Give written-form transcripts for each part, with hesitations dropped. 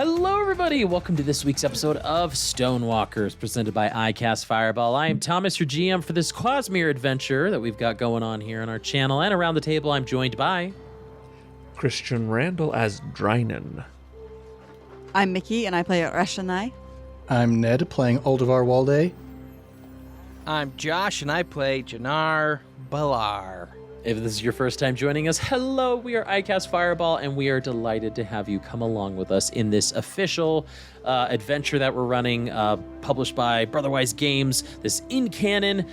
Hello, everybody. Welcome to this week's episode of Stonewalkers, presented by iCast Fireball. I am Thomas, your GM for this Cosmere adventure that we've got going on here on our channel. And around the table, I'm joined by Crispian Randall as Drynin. I'm Mickey, and I play Reshonai. I'm Ned, playing Aldevar Walde. I'm Josh, and I play Janar Balar. If this is your first time joining us, hello, we are iCast Fireball, and we are delighted to have you come along with us in this official adventure that we're running, published by Brotherwise Games, this in-canon,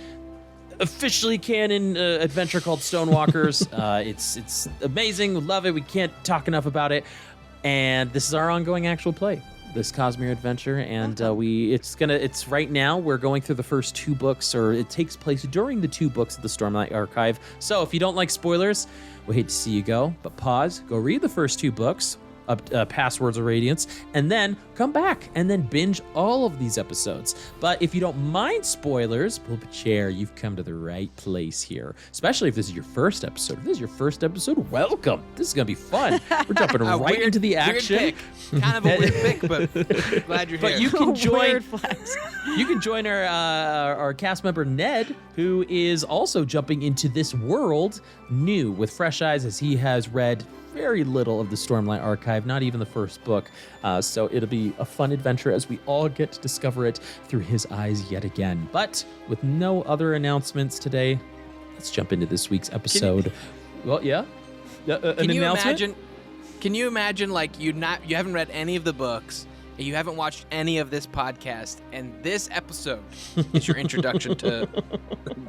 officially canon adventure called Stonewalkers. It's amazing, love it, we can't talk enough about it, and this is our ongoing actual play. This Cosmere adventure, and it's right now we're going through the first two books, or it takes place during the two books of the Stormlight Archive. So if you don't like spoilers, we hate to see you go, but pause, go read the first two books, past Words of Radiance, and then come back and then binge all of these episodes. But if you don't mind spoilers, pull up a chair, you've come to the right place here. Especially if this is your first episode. If this is your first episode, welcome. This is gonna be fun. We're jumping right into the action. Weird pick. Kind of a weird pick, but glad you're here. But you can join. You can join our cast member Ned, who is also jumping into this world new with fresh eyes, as he has read very little of the Stormlight Archive, not even the first book. So it'll be a fun adventure as we all get to discover it through his eyes yet again. But with no other announcements today, let's jump into this week's episode. An announcement? Can you imagine, like, you haven't read any of the books, and you haven't watched any of this podcast, and this episode is your introduction to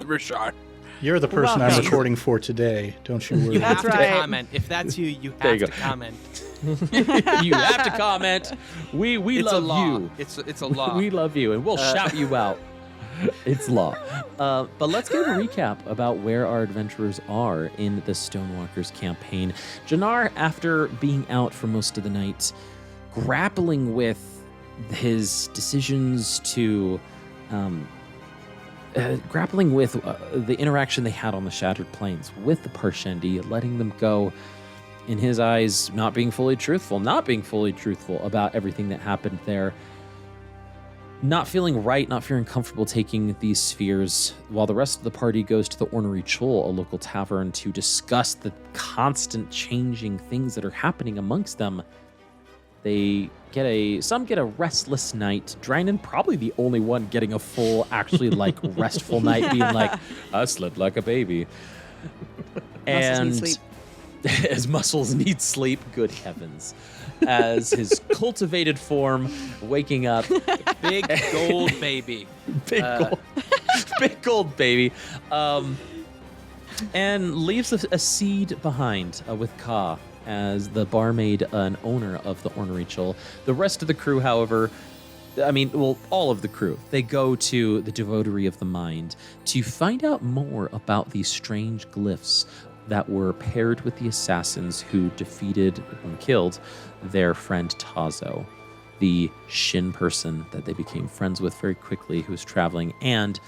Richard? You're the person I'm recording for today. Don't you worry. You have to right. comment. If that's you have to comment. You have to comment. We It's love a law. you. It's a law. We love you, and we'll shout you out. It's law. But let's give a recap about where our adventurers are in the Stonewalkers campaign. Janar, after being out for most of the night, grappling with his decisions to... grappling with the interaction they had on the Shattered Plains with the Parshendi, letting them go, in his eyes, not being fully truthful about everything that happened there, not feeling right, not feeling comfortable taking these spheres, while the rest of the party goes to the Ornery Chul, a local tavern, to discuss the changing things that are happening amongst them. Some get a restless night. Drynin probably the only one getting a full, actually restful night, being like, I slept like a baby. And Muscles need sleep. As muscles need sleep, good heavens. As his cultivated form waking up. Big gold baby. Big gold baby. And leaves a seed behind with Ka, as the barmaid and owner of the Ornery Chul. The rest of the crew, however, all of the crew, they go to the Devotery of the Mind to find out more about these strange glyphs that were paired with the assassins who defeated and killed their friend Tazo, the Shin person that they became friends with very quickly, who was traveling, and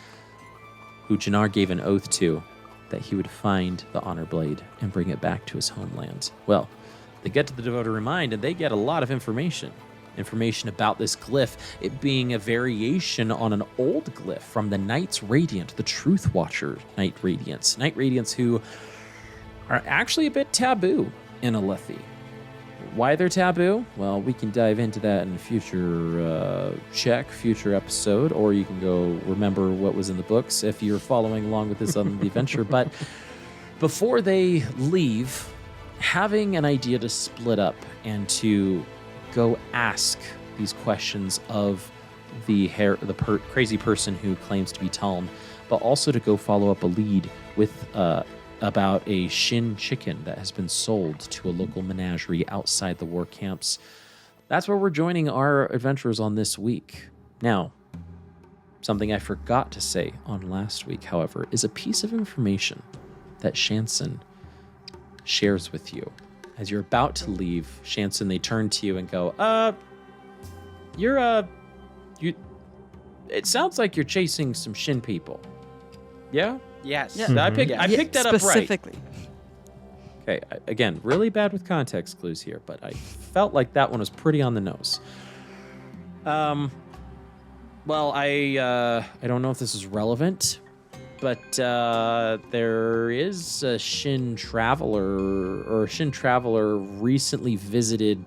who Janar gave an oath to, that he would find the Honor Blade and bring it back to his homeland. Well, they get to the Devotery Mind, and they get a lot of information about this glyph, it being a variation on an old glyph from the Knights Radiant, the Truth Watcher Knight Radiants who are actually a bit taboo in Alethi. Why they're taboo? Well, we can dive into that in a future episode, or you can go remember what was in the books if you're following along with this on the adventure. But before they leave, having an idea to split up and to go ask these questions of the crazy person who claims to be Talm, but also to go follow up a lead with about a Shin chicken that has been sold to a local menagerie outside the war camps. That's where we're joining our adventurers on this week. Now, something I forgot to say on last week, however, is a piece of information that Shanson shares with you. As you're about to leave, Shanson, they turn to you and go, it sounds like you're chasing some Shin people. Yeah? Yes. Yeah. I picked that up right. Specifically. Okay, again, really bad with context clues here, but I felt like that one was pretty on the nose. Well, I don't know if this is relevant, but there is a Shin Traveler recently visited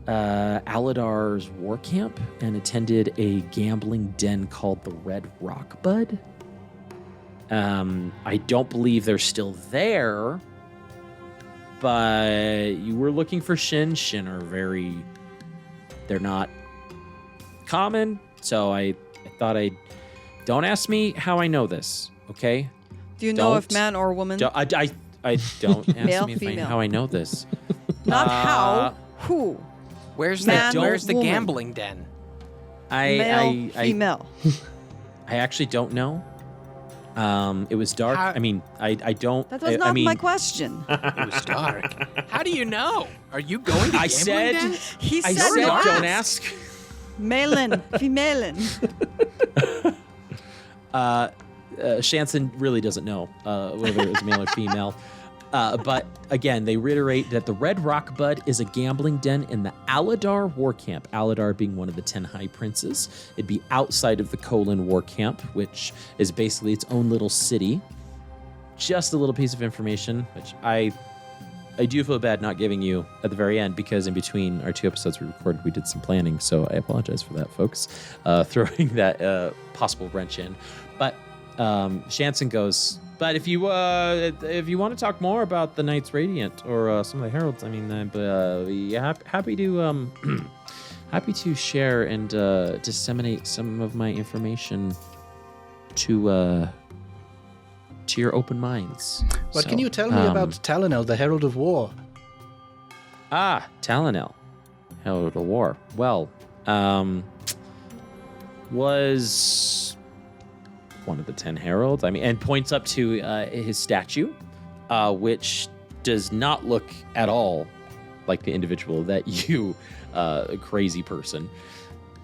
Aladar's war camp and attended a gambling den called the Red Rock Bud. I don't believe they're still there, but you were looking for Shin. Shin are they're not common, so I thought don't ask me how I know this, okay? Do you know if man or woman? I don't ask Male, me female. how I know this. Not how, who? Where's Man the or Where's the woman? gambling den? Male, female. I actually don't know. It was dark. How- I mean, I don't. That was not my question. It was dark. How do you know? Are you going to I gambling said. den? He I said said no don't ask. ask. Malen, femalen. Shanson really doesn't know whether it was male or female. But again, they reiterate that the Red Rock Bud is a gambling den in the Aladar war camp. Aladar being one of the 10 High Princes. It'd be outside of the Kolin war camp, which is basically its own little city. Just a little piece of information, which I do feel bad not giving you at the very end, because in between our 2 episodes we recorded, we did some planning. So I apologize for that, folks. Throwing that possible wrench in. But Shanson goes, but if you want to talk more about the Knights Radiant or some of the Heralds, I mean, I'd be happy to happy to share and disseminate some of my information to your open minds. What So, can you tell me about Talonel, the Herald of War? Talonel, Herald of War. Well, was one of the 10 heralds. I mean, and points up to his statue, which does not look at all like the individual that you, crazy person,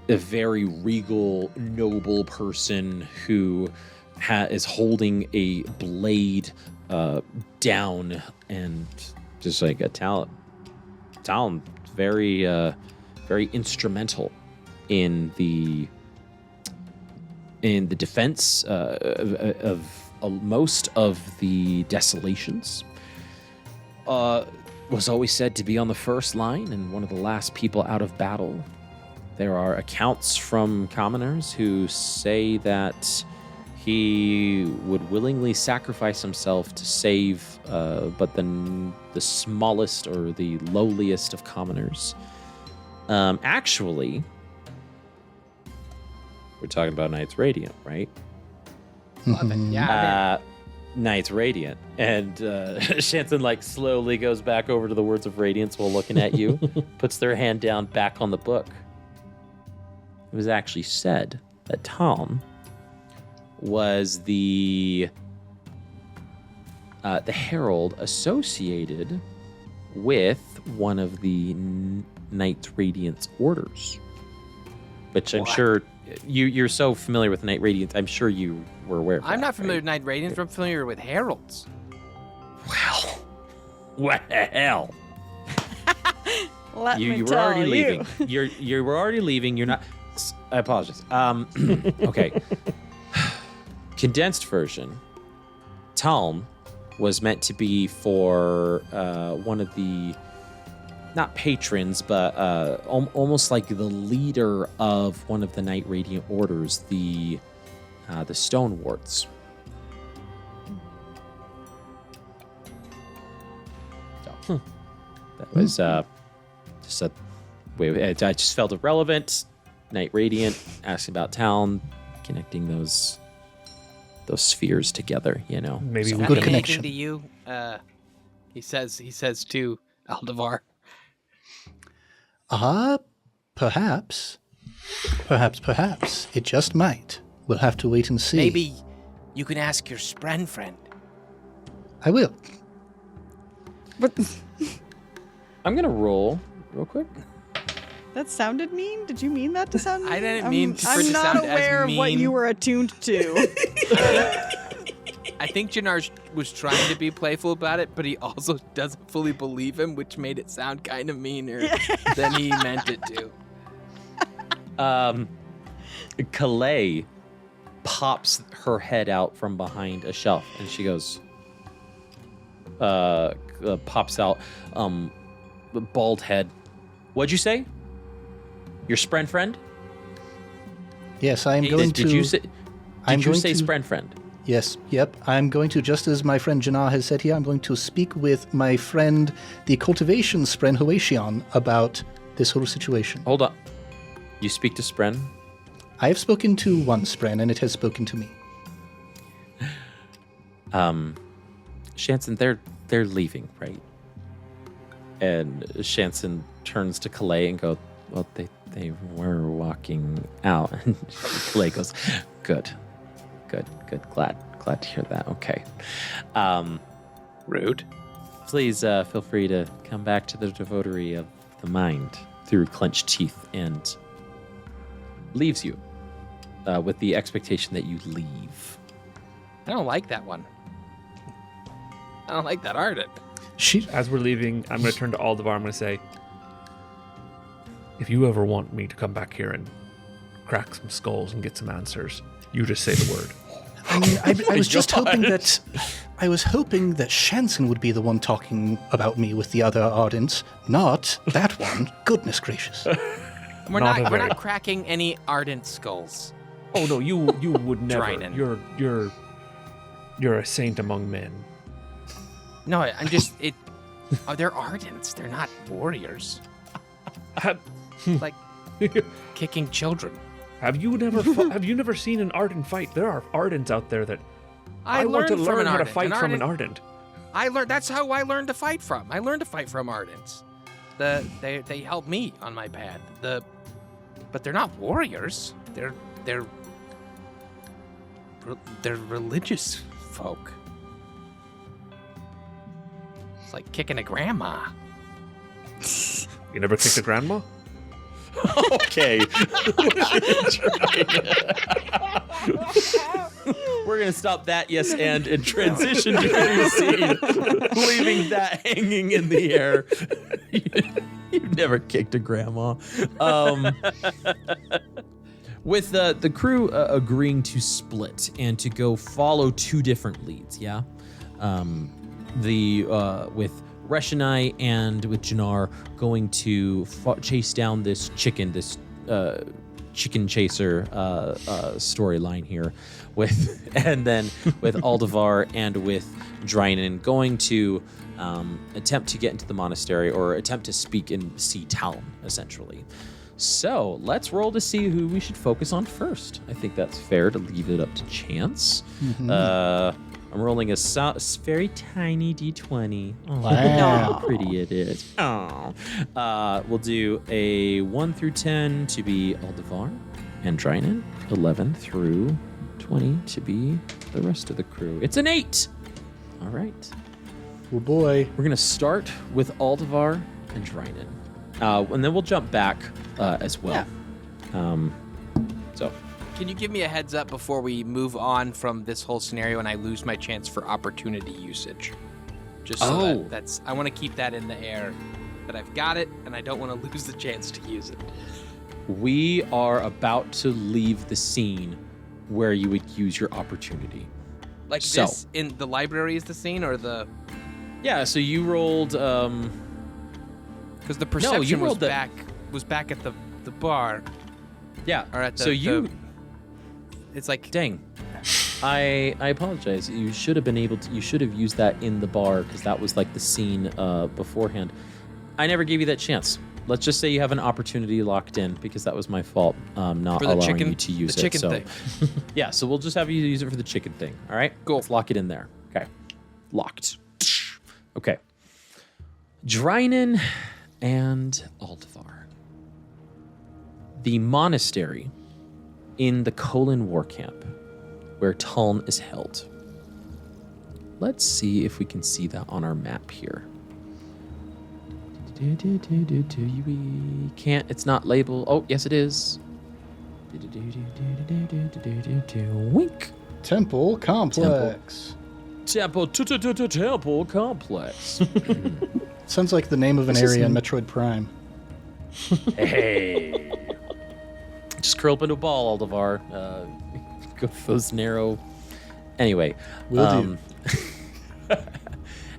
a very regal, noble person who is holding a blade down and just like a talent very instrumental in the defense of most of the desolations. Was always said to be on the first line and one of the last people out of battle. There are accounts from commoners who say that he would willingly sacrifice himself to save but then the smallest or the lowliest of commoners. Actually, we're talking about Knights Radiant, right? Yeah. Knights Radiant. And Shanson like slowly goes back over to the words of Radiance while looking at you, puts their hand down back on the book. It was actually said that Tom was the herald associated with one of the Knights Radiant's orders, which I'm sure you're so familiar with Knight Radiant. I'm sure you were aware of I'm that, not familiar right? with Knight Radiance, but I'm familiar with heralds. Well, Let me you were tell already you. leaving. You were already leaving. You're not. I apologize. Okay. Condensed version. Talm was meant to be for one of the, not patrons, but almost like the leader of one of the Knight Radiant orders, the Stonewarts. So, that was just a way. I just felt it relevant. Knight Radiant, asking about town, connecting those spheres together, you know. Maybe Does we that Good mean could. connection. anything to you? He says to Aldevar. Perhaps. Perhaps. It just might. We'll have to wait and see. Maybe you can ask your friend. I will. But I'm gonna roll real quick. that sounded mean. Did you mean that to sound mean? I didn't mean for it I'm to not sound as aware of what mean. you were attuned to. I I think Janar was trying to be playful about it, but he also doesn't fully believe him, which made it sound kind of meaner than he meant it to. Calais pops her head out from behind a shelf, and she goes, pops out, bald head. What'd you say? Your spren friend? Yes, I am going to... Did you say spren friend? Yes, yep. I'm going to, just as my friend Janar has said here, I'm going to speak with my friend, the cultivation spren Hoatian, about this whole situation. Hold on. You speak to spren? I have spoken to one spren, and it has spoken to me. Shanson, they're leaving, right? And Shanson turns to Calais and goes, well, they were walking out. And Calais goes, good. Glad to hear that. Okay. Rude. Please feel free to come back to the devotary of the mind through clenched teeth, and leaves you with the expectation that you leave. I don't like that one. I don't like that ardent. As we're leaving, I'm going to turn to Aldevar. I'm going to say, if you ever want me to come back here and crack some skulls and get some answers, you just say the word. I mean, I was just hoping that... I was hoping that Shanson would be the one talking about me with the other Ardents, not that one. Goodness gracious. We're not cracking any ardent skulls. Oh no, you would never. Drynin. You're a saint among men. No, I'm just they're ardents. They're not warriors. Like kicking children. Have you never seen an ardent fight? There are ardents out there that I want to learn how to fight from an ardent. That's how I learned to fight from. I learned to fight from ardents. They help me on my path. But they're not warriors. They're religious folk. It's like kicking a grandma. You never kicked a grandma? Okay. We're going to stop that yes and transition to the scene, leaving that hanging in the air. You've never kicked a grandma. With the crew agreeing to split and to go follow two different leads, yeah? With Reshonai and with Janar going to chase down this chicken chaser storyline here, and then with Aldevar and with Drynin going to attempt to get into the monastery, or attempt to speak and see Talon, essentially. So let's roll to see who we should focus on first. I think that's fair to leave it up to chance. Mm-hmm. I'm rolling a very tiny d20. Oh, wow. How pretty it is. Oh. We'll do a 1 through 10 to be Aldevar and Drynin. 11 through 20 to be the rest of the crew. It's an 8. All right. Oh boy. We're going to start with Aldevar and Drynin. And then we'll jump back as well. Yeah. So... Can you give me a heads up before we move on from this whole scenario and I lose my chance for opportunity usage? Just so that's I want to keep that in the air, that I've got it and I don't want to lose the chance to use it. We are about to leave the scene where you would use your opportunity. Like this in the library is the scene, or the... Yeah, so you rolled... Because the perception was back at the bar. Yeah, or at the... It's like, dang. I apologize. You should have been able to. You should have used that in the bar, because that was like the scene beforehand. I never gave you that chance. Let's just say you have an opportunity locked in, because that was my fault, not allowing you to use it. The chicken thing. Yeah, so we'll just have you use it for the chicken thing. All right, cool. Let's lock it in there. Okay, locked. Okay. Drynin and Aldevar. The monastery in the Kholin war camp, where Talon is held. Let's see if we can see that on our map here. We can't, it's not labeled. Oh, yes it is. Wink. Temple Complex. Temple Complex. Sounds like the name of an area in Metroid Prime. Hey. Just curl up into a ball, Aldevar. Go for those narrow... Anyway. Will do.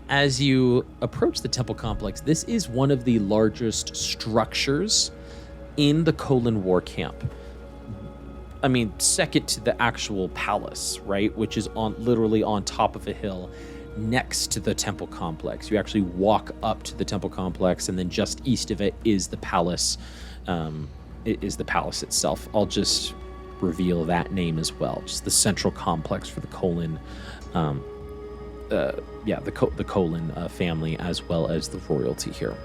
As you approach the temple complex, this is one of the largest structures in the Kholin War Camp. I mean, second to the actual palace, right? Which is literally on top of a hill next to the temple complex. You actually walk up to the temple complex, and then just east of it is the palace. It is the palace itself. I'll just reveal that name as well. Just the central complex for the Kholin, the Kholin family, as well as the royalty here.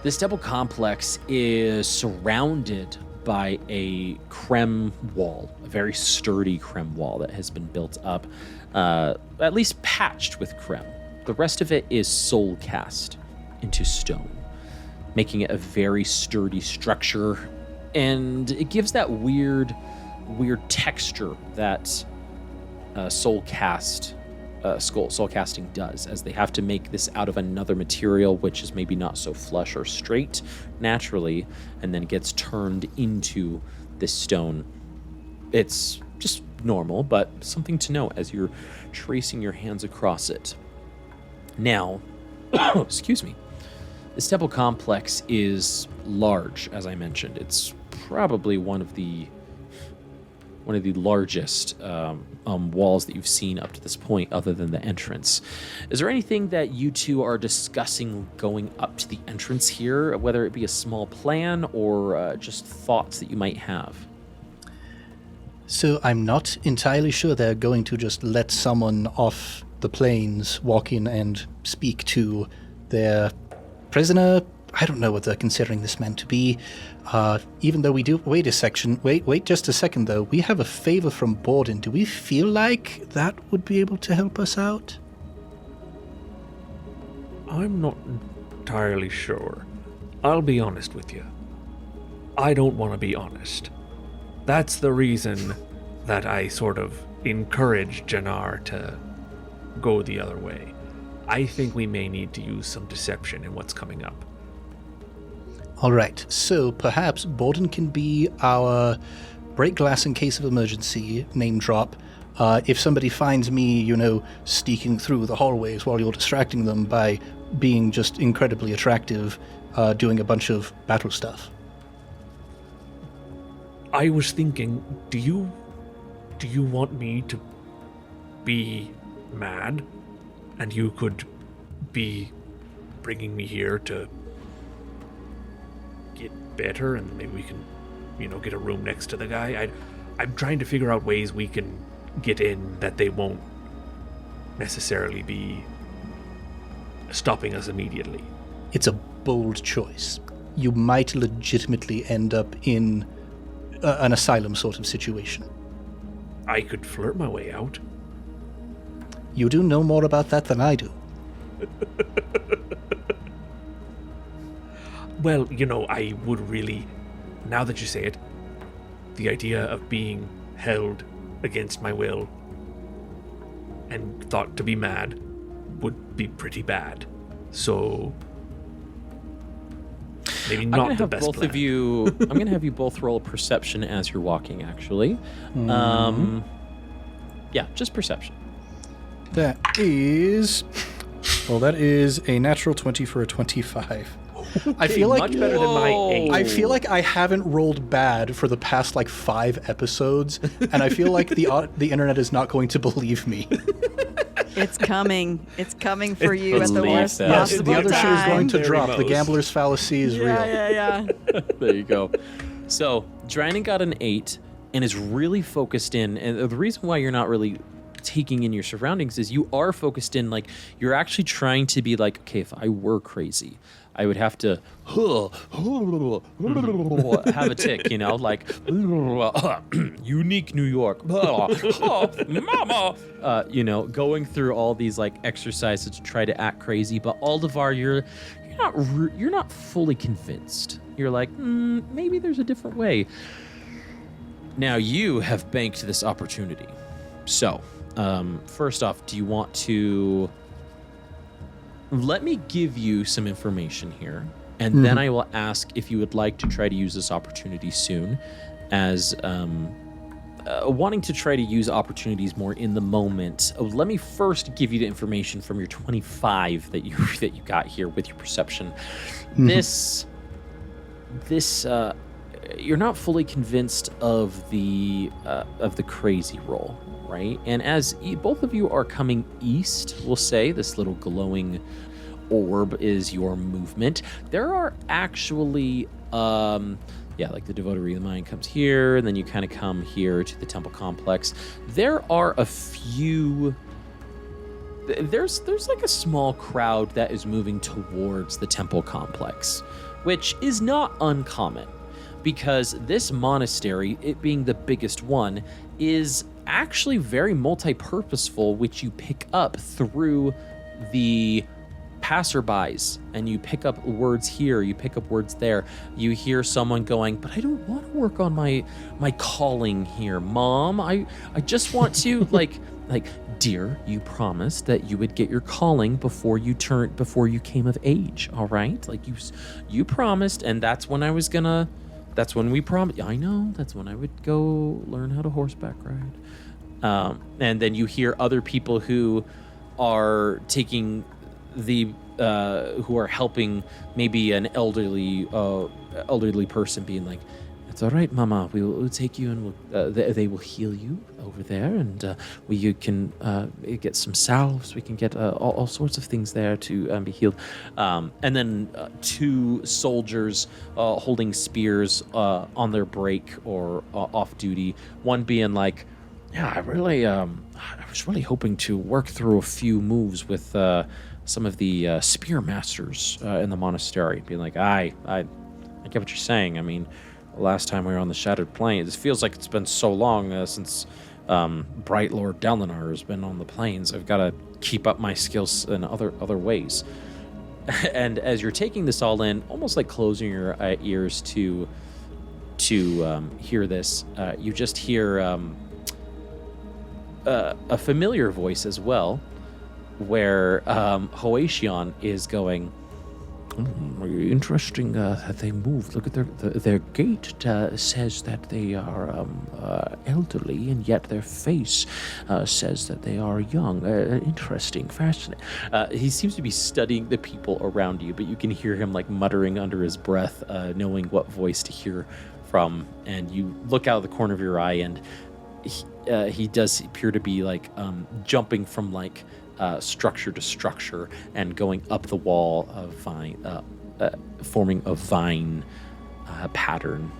This temple complex is surrounded by a creme wall, a very sturdy creme wall that has been built up, at least patched with creme. The rest of it is soul cast into stone, making it a very sturdy structure, and it gives that weird texture that soul casting does, as they have to make this out of another material which is maybe not so flush or straight naturally, and then gets turned into this stone. It's just normal, but something to know as you're tracing your hands across it. Now, excuse me, this temple complex is large, as I mentioned. It's probably one of the largest walls that you've seen up to this point, other than the entrance. Is there anything that you two are discussing going up to the entrance here, whether it be a small plan or just thoughts that you might have? So I'm not entirely sure they're going to just let someone off the plains walk in and speak to their prisoner. I don't know what they're considering this man to be. Even though we do... Wait just a second, though. We have a favor from Borden. Do we feel like that would be able to help us out? I'm not entirely sure. I'll be honest with you. I don't want to be honest. That's the reason that I sort of encourage Janar to go the other way. I think we may need to use some deception in what's coming up. All right, so perhaps Borden can be our break glass in case of emergency name drop. If somebody finds me, sneaking through the hallways while you're distracting them by being just incredibly attractive, doing a bunch of battle stuff. I was thinking, do you want me to be mad, and you could be bringing me here to get better, and maybe we can, get a room next to the guy? I'm trying to figure out ways we can get in that they won't necessarily be stopping us immediately. It's a bold choice. You might legitimately end up in an asylum sort of situation. I could flirt my way out. You do know more about that than I do. Well, I would really, now that you say it, the idea of being held against my will and thought to be mad would be pretty bad. So maybe not the best plan. I'm going to have you both roll a perception as you're walking, actually. Yeah, just perception. That is a natural 20 for a 25. I feel like much better than my 8. I feel like I haven't rolled bad for the past 5 episodes, and I feel like the internet is not going to believe me. It's coming. It's coming for you at the Believe worst that. Yes, possible the other shoe is going to Very drop. most. The gambler's fallacy is real. Yeah. There you go. So, Drynin got an 8 and is really focused in. And the reason why you're not really taking in your surroundings is you are focused in, you're actually trying to be okay, if I were crazy, I would have to have a tick, unique New York, mama, going through all these exercises to try to act crazy. But Aldevar, you're not fully convinced. You're maybe there's a different way. Now you have banked this opportunity, so first off, do you want to... Let me give you some information here, and then I will ask if you would like to try to use this opportunity soon, as wanting to try to use opportunities more in the moment. Let me first give you the information from your 25 that you got here with your perception. This you're not fully convinced of the crazy roll, right? And as both of you are coming east, we'll say this little glowing orb is your movement. There are actually like the Devotee of the Mind comes here, and then you kind of come here to the temple complex. There are a few... There's like a small crowd that is moving towards the temple complex, which is not uncommon, because this monastery, it being the biggest one, is actually very multi-purposeful, which you pick up through the passerbys, and you pick up words here, you pick up words there. You hear someone going, but I don't want to work on my calling here, Mom. I just want to like dear, you promised that you would get your calling before you came of age, all right? Like you promised, and that's when we promised. I know, that's when I would go learn how to horseback ride. And then you hear other people who are taking who are helping maybe an elderly person, being like, "It's all right, Mama. We'll take you, and they will heal you over there, and you can get some salves. We can get all sorts of things there to be healed." And then 2 soldiers holding spears on their break or off duty. One being like, "Yeah, I was really hoping to work through a few moves with some of the spear masters in the monastery." Being like, I get what you're saying. I mean, last time we were on the Shattered Plains, it feels like it's been so long since Bright Lord Dalinar has been on the plains. I've got to keep up my skills in other ways. And as you're taking this all in, almost like closing your ears to hear this, you just hear a familiar voice as well, where Hoatian is going, interesting that they moved. Look at their gait says that they are elderly, and yet their face says that they are young. Interesting, fascinating. He seems to be studying the people around you, but you can hear him like muttering under his breath, knowing what voice to hear from. And you look out of the corner of your eye, and he does appear to be like jumping from like structure to structure and going up the wall of vine, forming a vine pattern.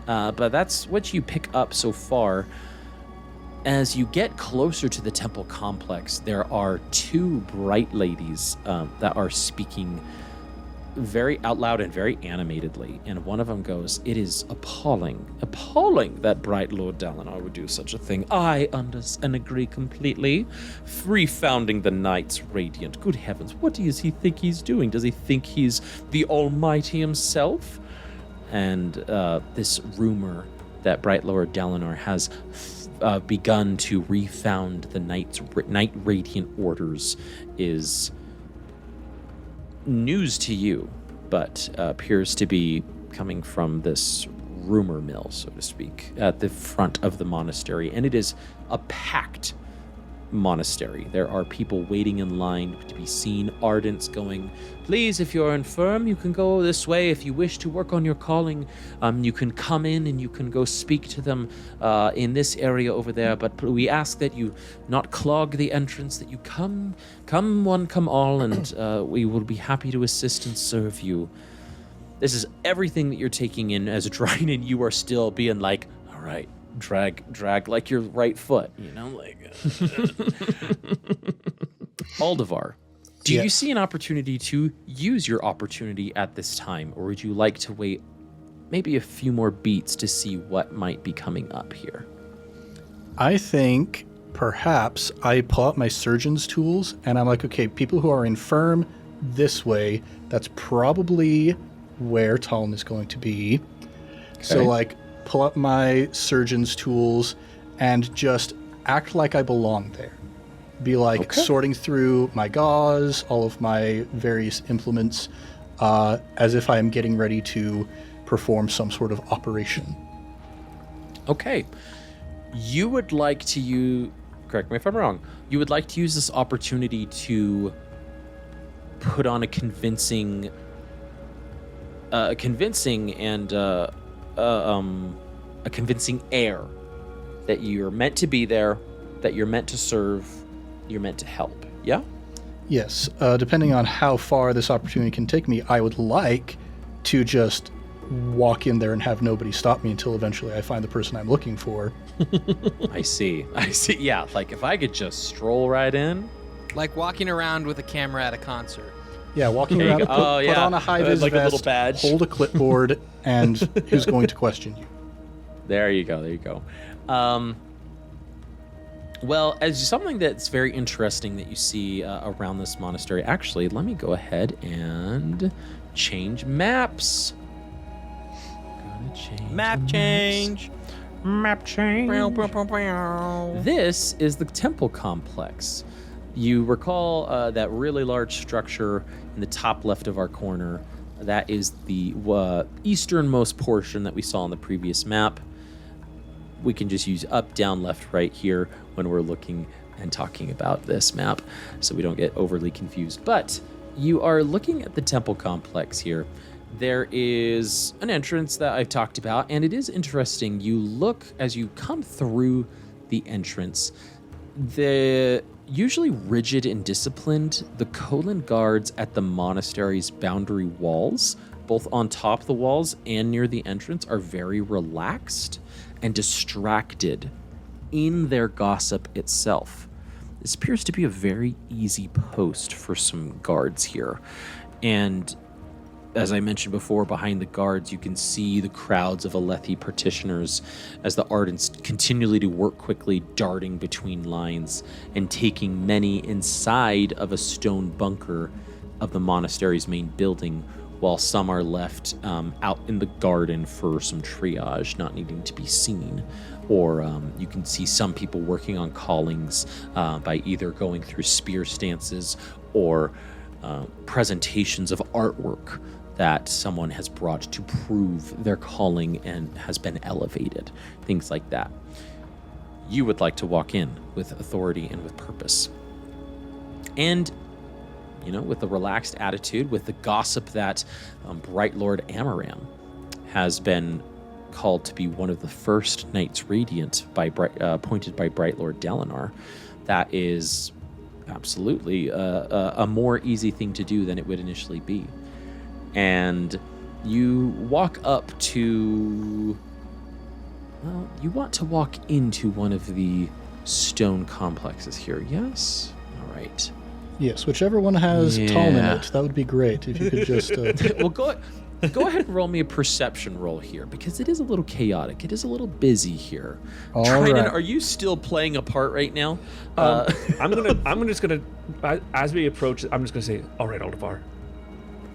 But that's what you pick up so far. As you get closer to the temple complex, there are 2 bright ladies that are speaking very out loud and very animatedly, and one of them goes, "It is appalling that Bright Lord Dalinar would do such a thing. I understand and agree completely. Refounding the Knights Radiant. Good heavens, what does he think he's doing? Does he think he's the Almighty himself?" And this rumor that Bright Lord Dalinar has begun to refound the Knight Radiant orders is news to you, but appears to be coming from this rumor mill, so to speak, at the front of the monastery. And it is a packed monastery. There are people waiting in line to be seen. Ardents going, "Please, if you're infirm, you can go this way. If you wish to work on your calling, you can come in and you can go speak to them in this area over there. But we ask that you not clog the entrance, that you come one, come all, and we will be happy to assist and serve you." This is everything that you're taking in as Drynin. You are still being like, "All right, drag like your right foot," you know, like. Aldevar, do you see an opportunity to use your opportunity at this time, or would you like to wait maybe a few more beats to see what might be coming up here? I think perhaps I pull out my surgeon's tools and I'm like, okay, people who are infirm this way, that's probably where Talon is going to be. Okay. So like pull up my surgeon's tools and just act like I belong there. Be like sorting through my gauze, all of my various implements, as if I am getting ready to perform some sort of operation. Okay. You would like to use, correct me if I'm wrong, you would like to use this opportunity to put on a convincing air that you're meant to be there, that you're meant to serve, you're meant to help. Yeah? Yes. Depending on how far this opportunity can take me, I would like to just walk in there and have nobody stop me until eventually I find the person I'm looking for. I see. Yeah, like if I could just stroll right in. Like walking around with a camera at a concert. Yeah, walking around, put on a high-vis like vest, a little badge. Hold a clipboard, and who's going to question you? There you go. Well, as something that's very interesting that you see around this monastery, actually, let me go ahead and change maps. Map change. This is the temple complex. You recall that really large structure in the top left of our corner. That is the easternmost portion that we saw on the previous map. We can just use up, down, left, right here when we're looking and talking about this map, so we don't get overly confused. But you are looking at the temple complex here. There is an entrance that I've talked about, and it is interesting. You look as you come through the entrance, the usually rigid and disciplined, the Kolan guards at the monastery's boundary walls, both on top of the walls and near the entrance, are very relaxed and distracted in their gossip itself. This appears to be a very easy post for some guards here. And as I mentioned before, behind the guards, you can see the crowds of Alethi petitioners as the Ardents continually to work quickly, darting between lines and taking many inside of a stone bunker of the monastery's main building, while some are left out in the garden for some triage, not needing to be seen. Or you can see some people working on callings by either going through spear stances or presentations of artwork that someone has brought to prove their calling and has been elevated, things like that. You would like to walk in with authority and with purpose. And, you know, with a relaxed attitude, with the gossip that Bright Lord Amaram has been called to be one of the first Knights Radiant appointed by Bright Lord Dalinar, that is absolutely a more easy thing to do than it would initially be. And you walk up to, well, you want to walk into one of the stone complexes here, yes? All right. Yes, whichever one has Talm in it, that would be great if you could just... Well, go ahead and roll me a perception roll here, because it is a little chaotic. It is a little busy here. Drynin, right. Are you still playing a part right now? I'm just gonna, as we approach, I'm just gonna say, all right, Aldevar,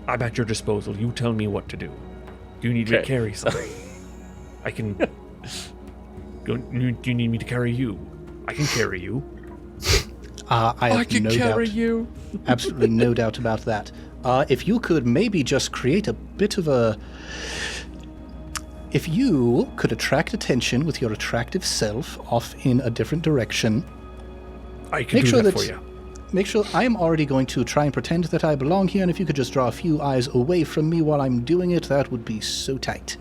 I'm at your disposal. You tell me what to do. Do you need me to carry something? I can. Do you need me to carry you? I can carry you. I can no carry doubt. You. Absolutely no doubt about that. If you could maybe just create a bit of a... If you could attract attention with your attractive self off in a different direction... I can do that for you. Make sure I'm already going to try and pretend that I belong here, and if you could just draw a few eyes away from me while I'm doing it, that would be so tight.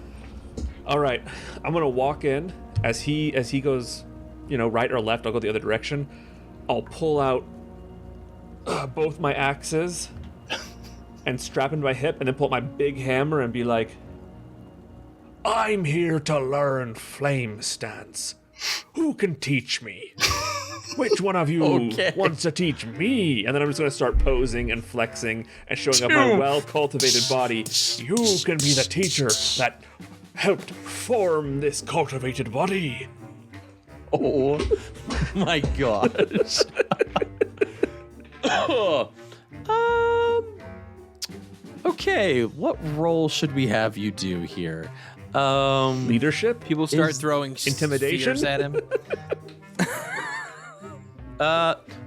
All right. I'm going to walk in. As he goes, right or left, I'll go the other direction. I'll pull out both my axes and strap into my hip, and then pull out my big hammer and be like, I'm here to learn flame stance. Who can teach me? Which one of you wants to teach me? And then I'm just going to start posing and flexing and showing off my well-cultivated body. You can be the teacher that helped form this cultivated body. Oh my gosh. Okay, what role should we have you do here? Leadership? People start throwing intimidation spheres at him.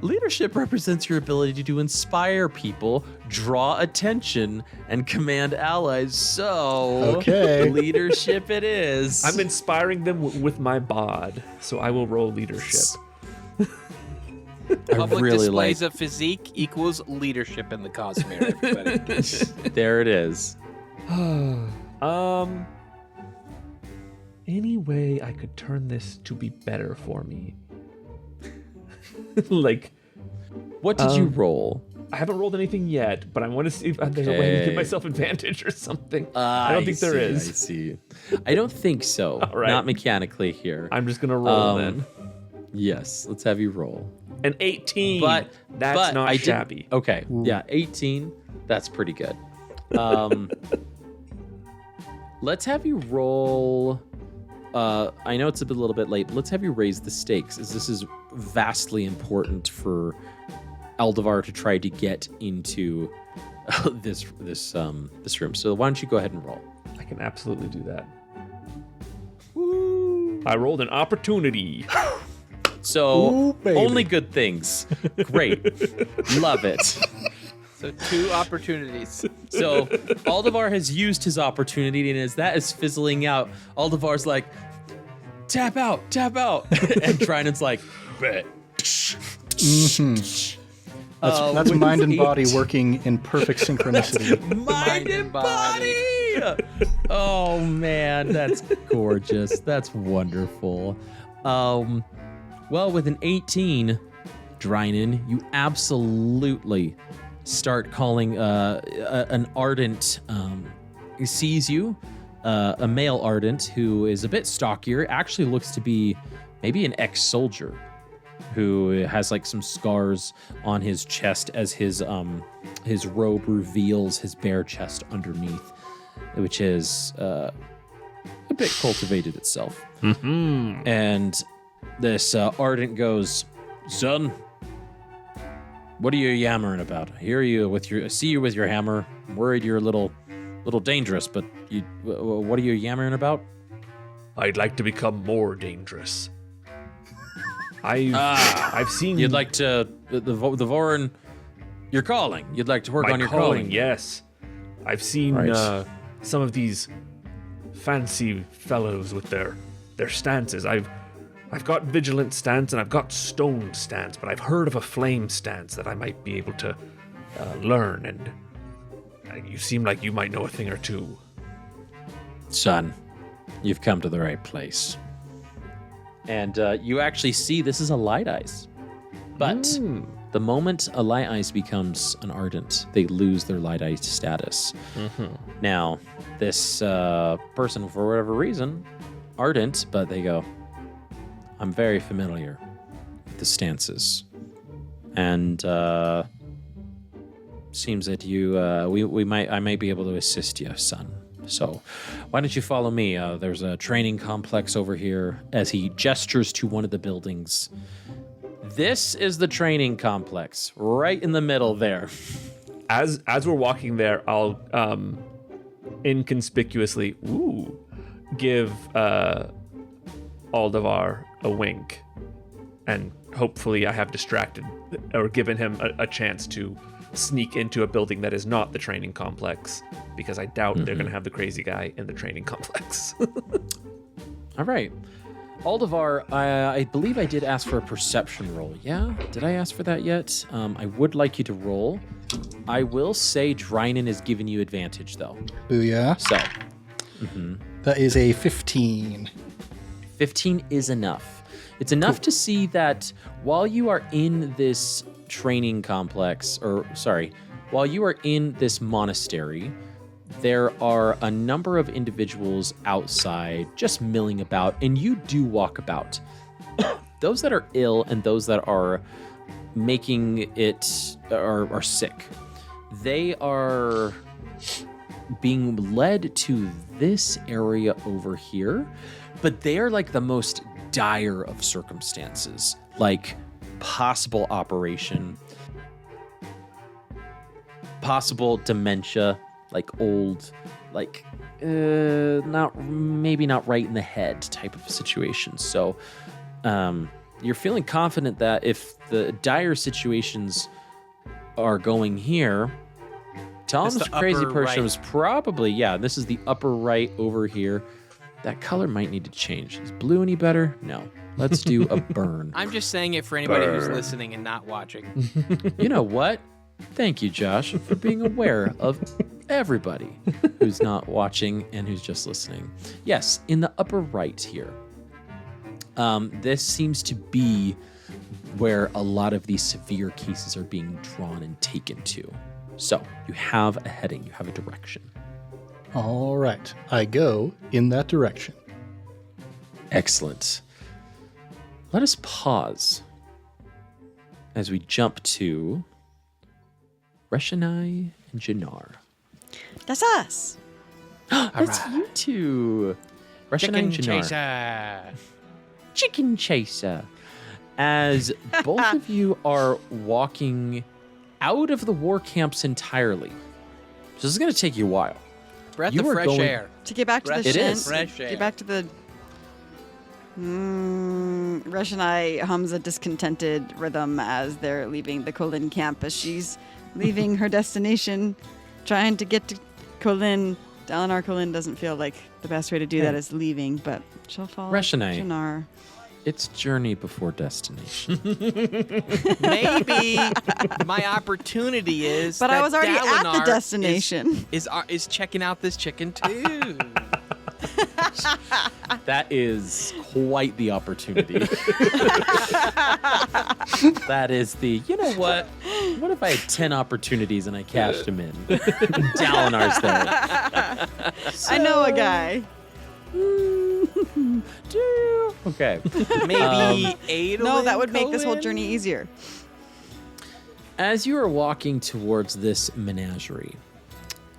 Leadership represents your ability to inspire people, draw attention, and command allies. So, Okay. leadership it is. I'm inspiring them with my bod, so I will roll leadership. Public really displays of physique equals leadership in the Cosmere, everybody. There it is. Any way I could turn this to be better for me? Like, What did you roll? I haven't rolled anything yet, but I want to see if there's a way to give myself advantage or something. I don't think there is. I see. I don't think so. All right. Not mechanically here. I'm just gonna roll then. Yes, let's have you roll. An 18. But that's not I shabby. didn't- Okay, yeah, 18. That's pretty good. Let's have you roll. I know it's a little bit late, but let's have you raise the stakes, as this is vastly important for Aldevar to try to get into this room. So why don't you go ahead and roll? I can absolutely do that. I rolled an opportunity. So Ooh, baby. only good things. Great, love it. So 2 opportunities. So Aldevar has used his opportunity, and as that is fizzling out, Aldevar's like, tap out. And Drynin's like, bet. That's mind with and body 8. working in perfect synchronicity. Mind and body. Oh man, that's gorgeous. That's wonderful. Well, with an 18, Drynin, you absolutely start calling an ardent. He sees you, a male ardent who is a bit stockier. Actually, looks to be maybe an ex-soldier who has like some scars on his chest as his robe reveals his bare chest underneath, which is a bit cultivated itself. Mm-hmm. And this ardent goes, son, what are you yammering about? I see you with your hammer. I'm worried you're a little dangerous, but what are you yammering about? I'd like to become more dangerous. I've seen. You'd like to the Vorin. You're calling. You'd like to work my on your calling. Yes, I've seen Right. some of these fancy fellows with their stances. I've got vigilant stance and I've got stone stance, but I've heard of a flame stance that I might be able to learn. And you seem like you might know a thing or two. Son, you've come to the right place. And you actually see this is a light eyes. But the moment a light eyes becomes an ardent, they lose their light eyes status. Mm-hmm. Now, this person, for whatever reason, ardent, but they go, I'm very familiar with the stances. And seems that I might be able to assist you, son. So why don't you follow me? There's a training complex over here, as he gestures to one of the buildings. This is the training complex, right in the middle there. As we're walking there, I'll inconspicuously give Aldevar a wink, and hopefully I have distracted or given him a chance to sneak into a building that is not the training complex, because I doubt they're going to have the crazy guy in the training complex. All right. Aldevar, I believe I did ask for a perception roll. Yeah? Did I ask for that yet? I would like you to roll. I will say Drynin is giving you advantage, though. Booyah. So, That is a 15. 15 is enough. It's enough to see that while you are in this training complex, while you are in this monastery, there are a number of individuals outside just milling about, and you do walk about. Those that are ill and those that are making it are sick, they are being led to this area over here, but they are like the most dire of circumstances, like possible operation, possible dementia, like old, like maybe not right in the head type of situation. So you're feeling confident that if the dire situations are going here, telling this crazy person was probably, this is the upper right over here. That color might need to change. Is blue any better? No. Let's do a burn. I'm just saying it for anybody who's listening and not watching. You know what? Thank you, Josh, for being aware of everybody who's not watching and who's just listening. Yes, in the upper right here. This seems to be where a lot of these severe cases are being drawn and taken to. So you have a heading, you have a direction. All right, I go in that direction. Excellent. Let us pause as we jump to Reshonai and Janar. That's us. That's you two. Reshonai and Janar. Chaser. Chicken Chaser. As both of you are walking out of the war camps entirely. So this is going to take you a while. Breath You of are fresh going- air. To get back to the It is. Fresh air. Get back to the. Reshonai hums a discontented rhythm as they're leaving the Colin camp as she's leaving her destination, trying to get to Colin. Dalinar Colin doesn't feel like the best way to do that is leaving, but she'll follow Reshonai. Janar. It's journey before destination. Maybe my opportunity is. But I that was already at the Dalinar destination. Is checking out this chicken too. That is quite the opportunity. That is the, you know what? What if I had 10 opportunities and I cashed them in? Dalinar's there. I know a guy. Okay. Maybe Adolin No, that would make this whole Cohen? journey easier. As you are walking towards this menagerie,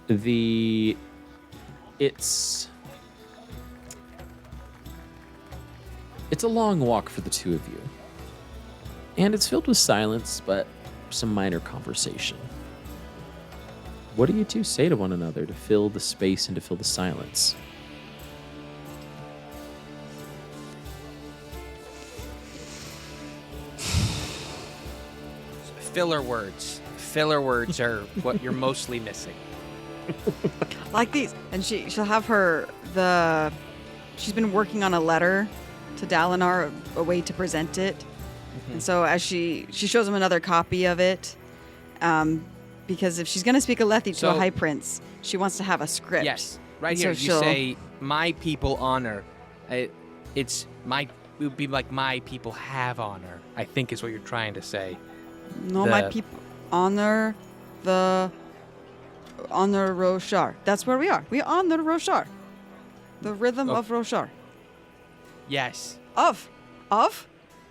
it's a long walk for the two of you. And it's filled with silence, but some minor conversation. What do you two say to one another to fill the space and to fill the silence? Filler words. Filler words are what you're mostly missing. Like these. And she'll have she's been working on a letter to Dalinar, a way to present it. Mm-hmm. And so as she shows him another copy of it, because if she's going to speak Alethi to a So- high prince, she wants to have a script. Yes, right And here. so You she'll- say, "My people honor." It's my. It would be like "My people have honor." I think is what you're trying to say. No, my the- people honor Roshar. That's where we are. We honor Roshar. The rhythm Oh. of Roshar. Yes. Of.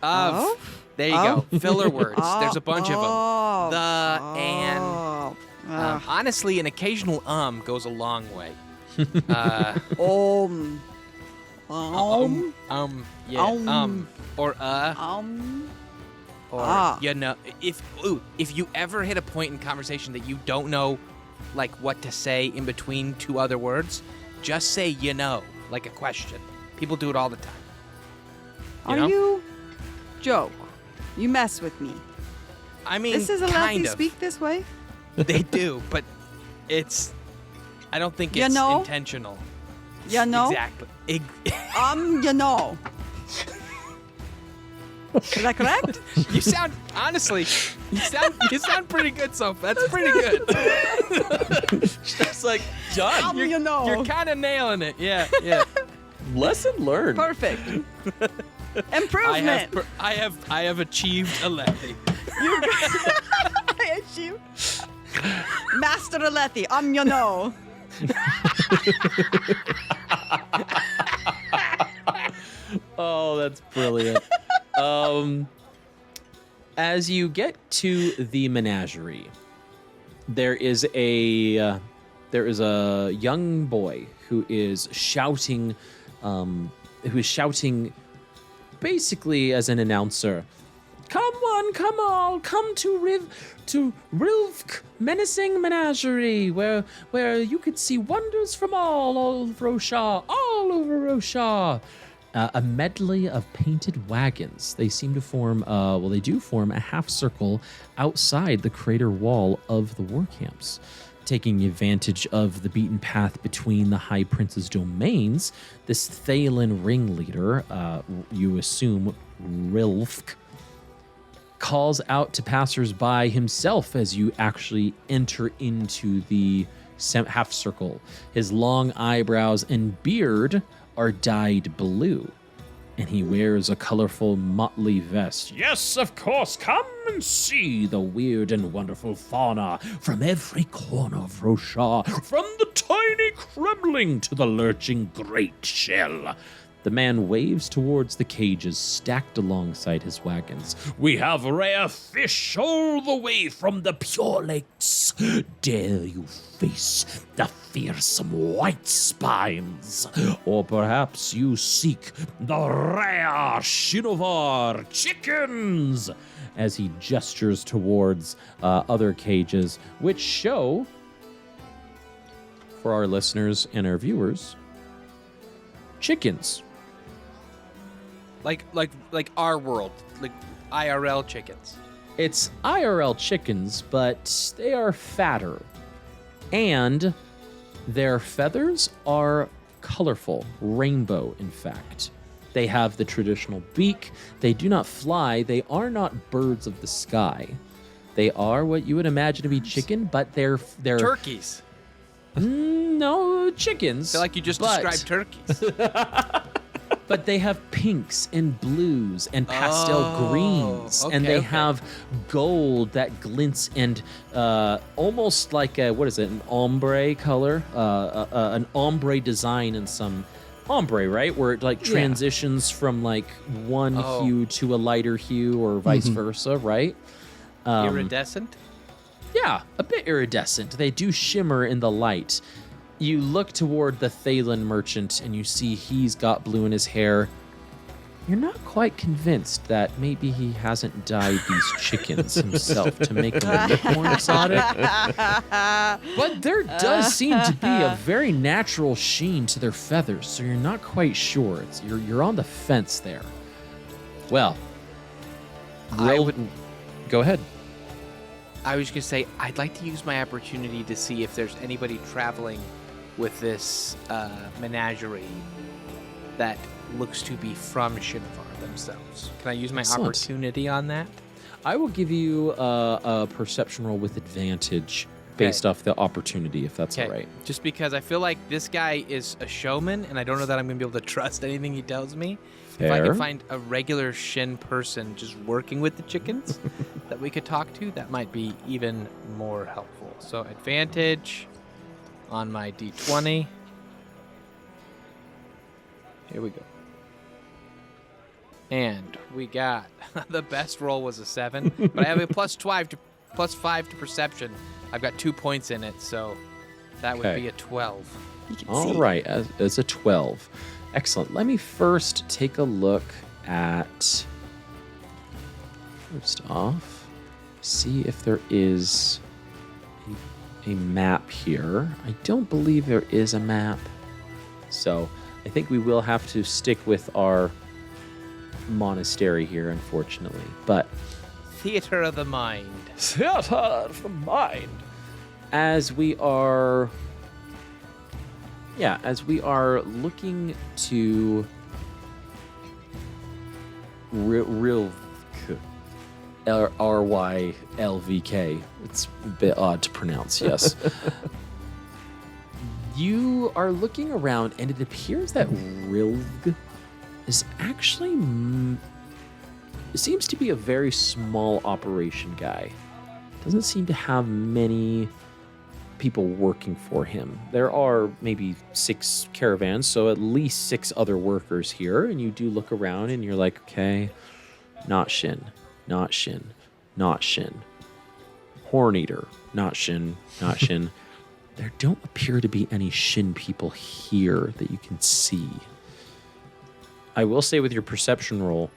There you go. Filler words. There's a bunch of them. The and. and. Honestly, an occasional goes a long way. Or Ah. you know, if you ever hit a point in conversation that you don't know, like what to say in between two other words, just say you know, like a question. People do it all the time. Are you joke? You mess with me. I mean, This is allowed kind to of. speak this way? They do, but it's. I don't think You it's know? intentional. You know? Exactly. You know. Is that correct? You sound honestly. You sound pretty good, so that's pretty good. Just like, done. You know. You're kind of nailing it. Yeah, yeah. Lesson learned. Perfect. Improvement. I have achieved a Alethi. I achieved. Master Alethi, you know. Oh, that's brilliant. As you get to the menagerie, there is a young boy who is shouting, basically as an announcer, "Come one, come all, come to Rilvk Menacing Menagerie, where you could see wonders from all over Roshar, a medley of painted wagons. They seem to form, they do form a half circle outside the crater wall of the war camps. Taking advantage of the beaten path between the High Prince's domains, this Thalen ringleader, you assume Rilfk, calls out to passersby himself as you actually enter into the half circle. His long eyebrows and beard are dyed blue, and he wears a colorful motley vest. Yes, of course, come and see the weird and wonderful fauna from every corner of Roshar, from the tiny Kremling to the lurching great shell. The man waves towards the cages stacked alongside his wagons. We have rare fish all the way from the Pure Lakes. Dare you face the fearsome white spines? Or perhaps you seek the rare Shinovar chickens? As he gestures towards other cages, which show, for our listeners and our viewers, chickens. Like our world, like IRL chickens. It's IRL chickens, but they are fatter. And their feathers are colorful, rainbow, in fact. They have the traditional beak. They do not fly. They are not birds of the sky. They are what you would imagine to be chicken, but they're turkeys. No, chickens. I feel like you just described turkeys. But they have pinks and blues and pastel greens, and they have gold that glints and almost like an ombre color, an ombre design in some ombre, right? Where it like transitions from like one hue to a lighter hue or vice versa, right? Iridescent? Yeah, a bit iridescent. They do shimmer in the light. You look toward the Thalen merchant and you see he's got blue in his hair. You're not quite convinced that maybe he hasn't dyed these chickens himself to make them look more exotic. But there does seem to be a very natural sheen to their feathers, so you're not quite sure. You're on the fence there. Well, go ahead. I was going to say, I'd like to use my opportunity to see if there's anybody traveling with this menagerie that looks to be from Shinovar themselves. Can I use my opportunity on that? I will give you a perception roll with advantage based off the opportunity, if that's all right. Just because I feel like this guy is a showman, and I don't know that I'm going to be able to trust anything he tells me. Fair. If I can find a regular Shin person just working with the chickens that we could talk to, that might be even more helpful. So advantage on my D20. Here we go. And we got, the best roll was a 7, but I have a plus 5 to perception. I've got 2 points in it, so that would be a 12. All right, as a 12. Excellent. Let me first take a look at, first off, see if there is a map here. I don't believe there is a map. So I think we will have to stick with our monastery here, unfortunately. But Theater of the Mind. Theater of the Mind. As we are looking to RYLVK. It's a bit odd to pronounce, yes. You are looking around, and it appears that Rilg is actually seems to be a very small operation guy. Doesn't seem to have many people working for him. There are maybe 6 caravans, so at least 6 other workers here, and you do look around and you're like, okay, not Shin, not Shin, not Shin. Horn Eater, not Shin, not Shin. There don't appear to be any Shin people here that you can see. I will say with your perception roll,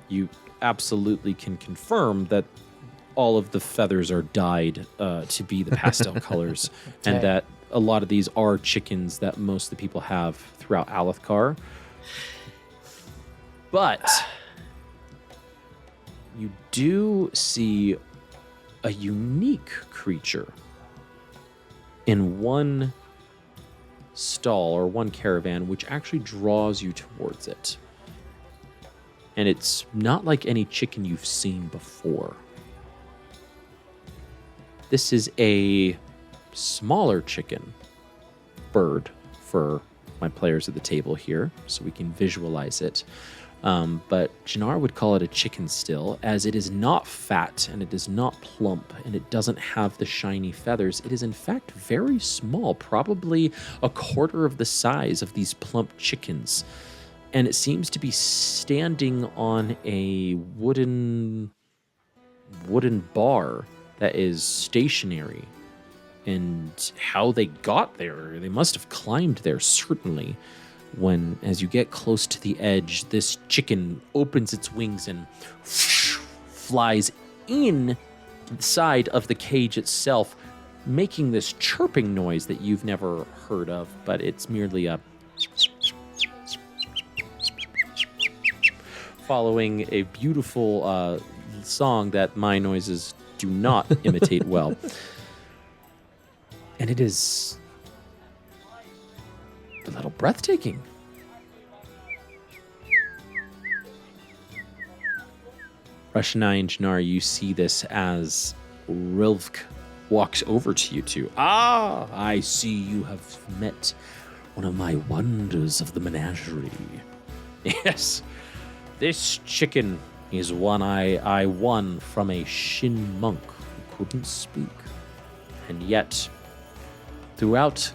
you absolutely can confirm that all of the feathers are dyed to be the pastel colors, and that a lot of these are chickens that most of the people have throughout Alethkar. But you do see a unique creature in one stall or one caravan, which actually draws you towards it. And it's not like any chicken you've seen before. This is a smaller chicken, bird, for my players at the table here, so we can visualize it. But Janar would call it a chicken still, as it is not fat and it is not plump and it doesn't have the shiny feathers. It is in fact very small, probably a quarter of the size of these plump chickens. And it seems to be standing on a wooden bar that is stationary. And how they got there, they must have climbed there, certainly. When, as you get close to the edge, this chicken opens its wings and flies inside of the cage itself, making this chirping noise that you've never heard of, but it's merely a following a beautiful song that my noises do not imitate well. And it is a little breathtaking. Reshonai and Janar, you see this as Rilvk walks over to you two. Ah, I see you have met one of my wonders of the menagerie. Yes, this chicken is one I won from a Shin monk who couldn't speak. And yet, throughout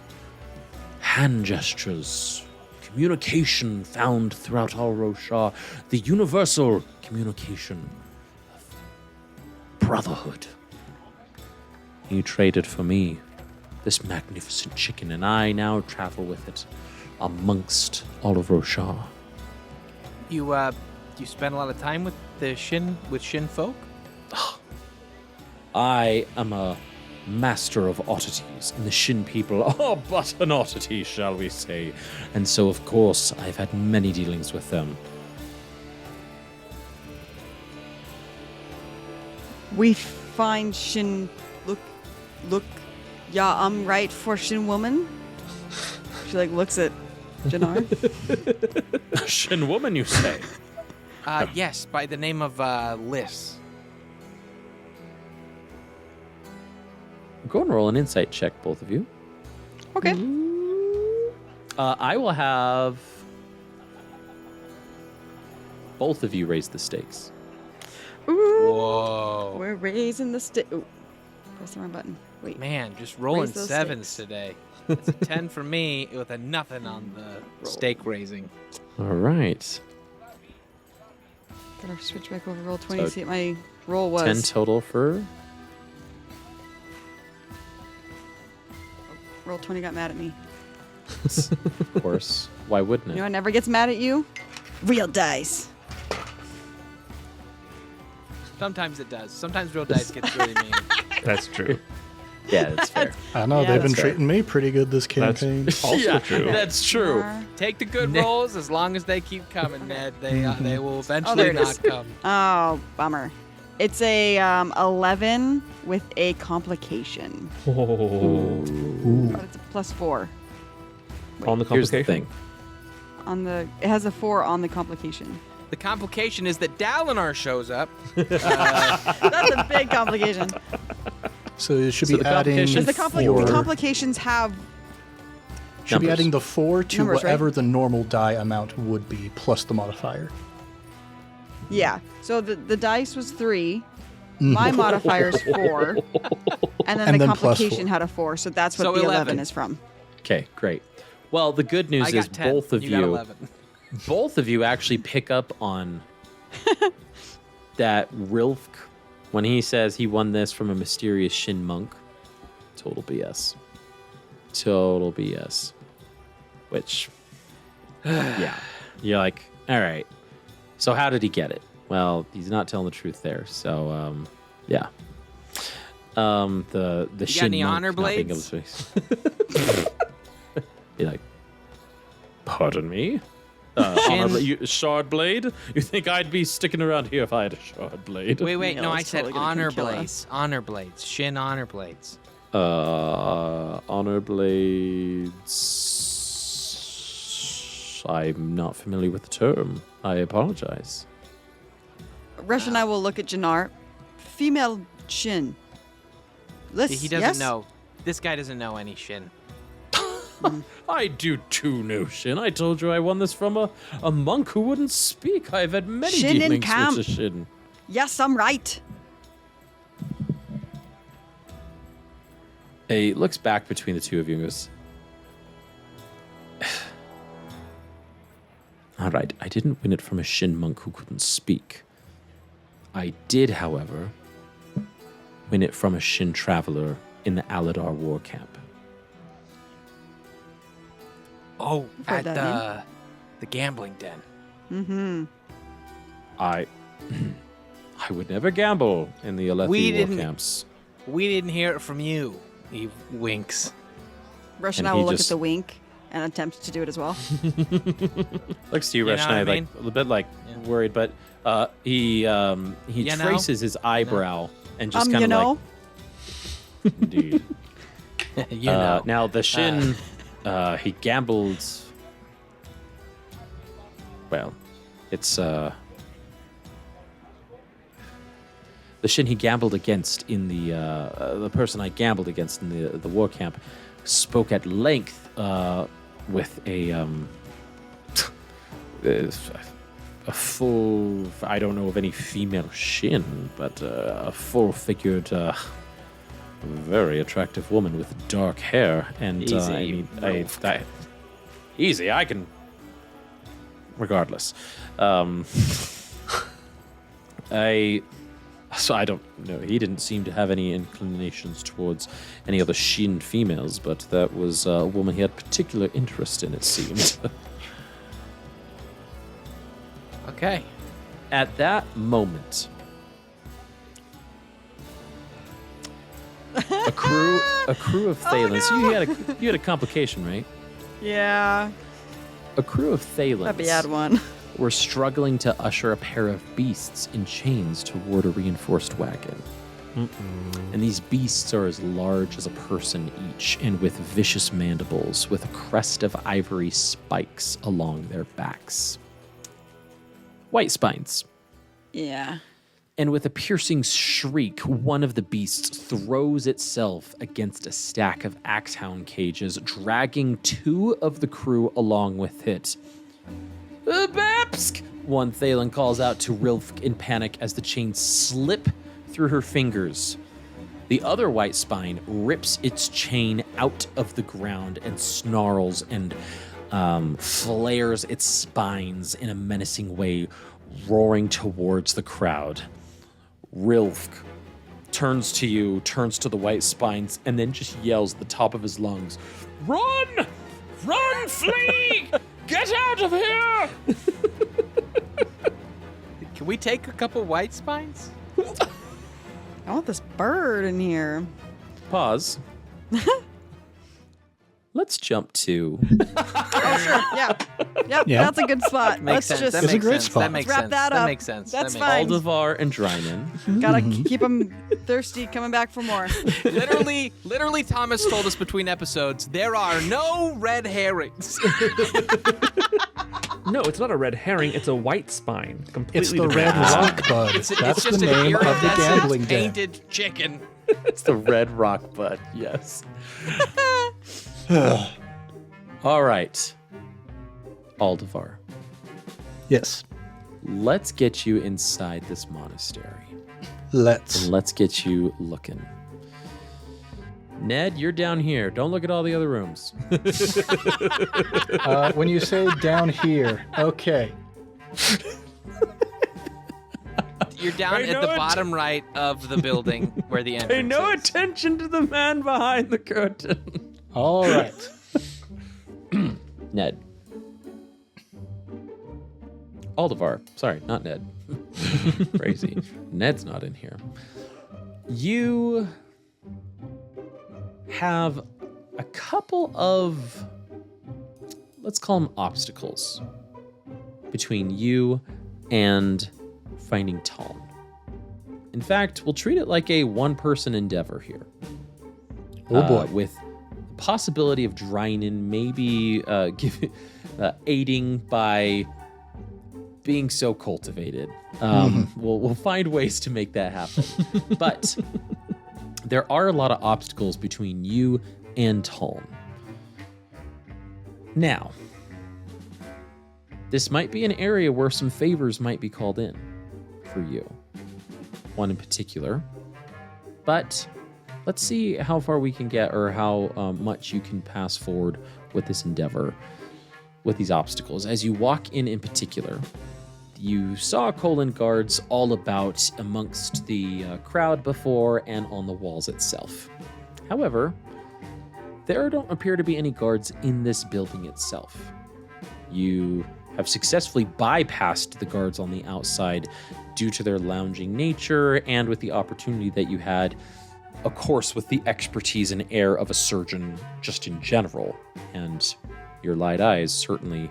hand gestures, communication found throughout Al Roshar, the universal communication of brotherhood. You traded for me this magnificent chicken, and I now travel with it amongst all of Roshar. You spend a lot of time with the Shin folk? I am a master of oddities, and the Shin people are but an oddity, shall we say. And so, of course, I've had many dealings with them. We find Shin. Look. Yeah, I'm right for Shin woman. She looks at Janar. Shin woman, you say? Yes, by the name of Liz. Go and roll an insight check, both of you. Okay. I will have both of you raise the stakes. Ooh. Whoa. We're raising the stick. Ooh. Press the wrong button. Wait. Man, just rolling Raise those sevens stakes. today. It's a 10 for me with a nothing on the stake raising. All right. Gotta switch back over roll 20 So to see what my roll was. 10 total for... Roll 20 got mad at me. Of course. Why wouldn't You it? know what never gets mad at you? Real dice. Sometimes it does. Sometimes real dice gets really mean. That's true. Yeah, that's fair. I know, Yeah, they've been that's fair. treating me pretty good this campaign. Also true. That's true. Take the good rolls as long as they keep coming, Ned. They will there eventually it is. not come. Oh, bummer. It's a 11 with a complication. Oh. But it's a +4 On the Here's the complication. thing. on the. It has a 4 on the complication. The complication is that Dalinar shows up. That's a big complication. So it should So be the adding complication- Does the, four. the complications have? Should be Numbers. adding the 4 to Numbers, right? whatever the normal die amount would be, plus the modifier. Yeah. So the dice was 3. My modifier's 4. And then And the then plus complication 4. had a 4. So that's what So the 11 11 is from. Okay, great. Well, the good news I is got 10. both of you got 11. both of you actually pick up on that Rilvk, when he says he won this from a mysterious Shin monk. Total BS. Total BS. Which, yeah. You're like, all right. So how did he get it? Well, he's not telling the truth there. So, yeah. The You Shin got any monk honor not being able blades? to- Be like, pardon me? Shard blade? You think I'd be sticking around here if I had a shard blade? Wait, Yeah, no, I it's said totally gonna honor come kill blades. Honor blades. Shin honor blades. Honor blades. I'm not familiar with the term. I apologize. Resh and I will look at Janar. Female Shin. He doesn't know. This guy doesn't know any Shin. I do too know Shin. I told you I won this from a monk who wouldn't speak. I've had many Shin in dealings camp. with the Shin. Yes, I'm right. He looks back between the two of you and goes, all right, I didn't win it from a Shin monk who couldn't speak. I did, however, win it from a Shin traveler in the Aldevar war camp. Oh, heard at that the gambling den. Mm-hmm. I would never gamble in the Alethi war camps. We didn't hear it from you. He winks. Resh And and I he will look just- at the wink and attempt to do it as well. Looks to you, You know Reshonai, what I like mean? a little bit like Yeah. worried, but he You know? traces his eyebrow and just kind you of know? like, indeed. You know. Now the Shin, he gambled. Well, it's the Shin he gambled against in the person I gambled against in the war camp spoke at length with a full. I don't know of any female Shin, but a full-figured. Very attractive woman with dark hair, and Easy, easy. I can. Regardless, So I don't know. He didn't seem to have any inclinations towards any other Shin females, but that was a woman he had particular interest in. It seemed. Okay. At that moment, a crew of Thalens. no. You had a complication, right? Yeah. A crew of Thalens That'd be ad one. were struggling to usher a pair of beasts in chains toward a reinforced wagon. And these beasts are as large as a person each, and with vicious mandibles, with a crest of ivory spikes along their backs. White spines. Yeah. And with a piercing shriek, one of the beasts throws itself against a stack of axehound cages, dragging two of the crew along with it. Babsk! One Thalen calls out to Rilf in panic as the chains slip through her fingers. The other white spine rips its chain out of the ground and snarls and flares its spines in a menacing way, roaring towards the crowd. Rilf turns to you, turns to the white spines, and then just yells at the top of his lungs, "Run! Run, flee! Get out of here!" Can we take a couple white spines? I want this bird in here. Pause. Let's jump to Yeah. Yep, Yeah. that's a good spot. Makes Let's sense. just That It's a makes great sense. spot. That makes Let's wrap sense. that That up. makes sense. That's that fine. Aldevar and Drynin. gotta keep them thirsty, coming back for more. Literally, Thomas told us between episodes there are no red herrings. No, it's not a red herring. It's a white spine. Completely It's the different. red rock bud. It's That's just the an name of the iridescent gambling den. painted chicken. It's the red rock bud, yes. All right. Aldevar, Yes. let's get you inside this monastery. Let's. And let's get you looking. Ned, you're down here. Don't look at all the other rooms. When you say down here, okay. You're down Pay at no the bottom right of the building where the entrance Pay no is. attention to the man behind the curtain. All right. Ned. Aldevar. Sorry, not Ned. Crazy. Ned's not in here. You have a couple of, let's call them obstacles, between you and finding Taln. In fact, we'll treat it like a one-person endeavor here. Oh boy. With the possibility of Drynin maybe aiding by being so cultivated. We'll find ways to make that happen. But there are a lot of obstacles between you and Taln. Now, this might be an area where some favors might be called in for you. One in particular. But let's see how far we can get, or how much you can pass forward with this endeavor, with these obstacles. As you walk in particular, you saw Colon guards all about amongst the crowd before and on the walls itself. However, there don't appear to be any guards in this building itself. You have successfully bypassed the guards on the outside due to their lounging nature and with the opportunity that you had, of course, with the expertise and air of a surgeon just in general. And your light eyes certainly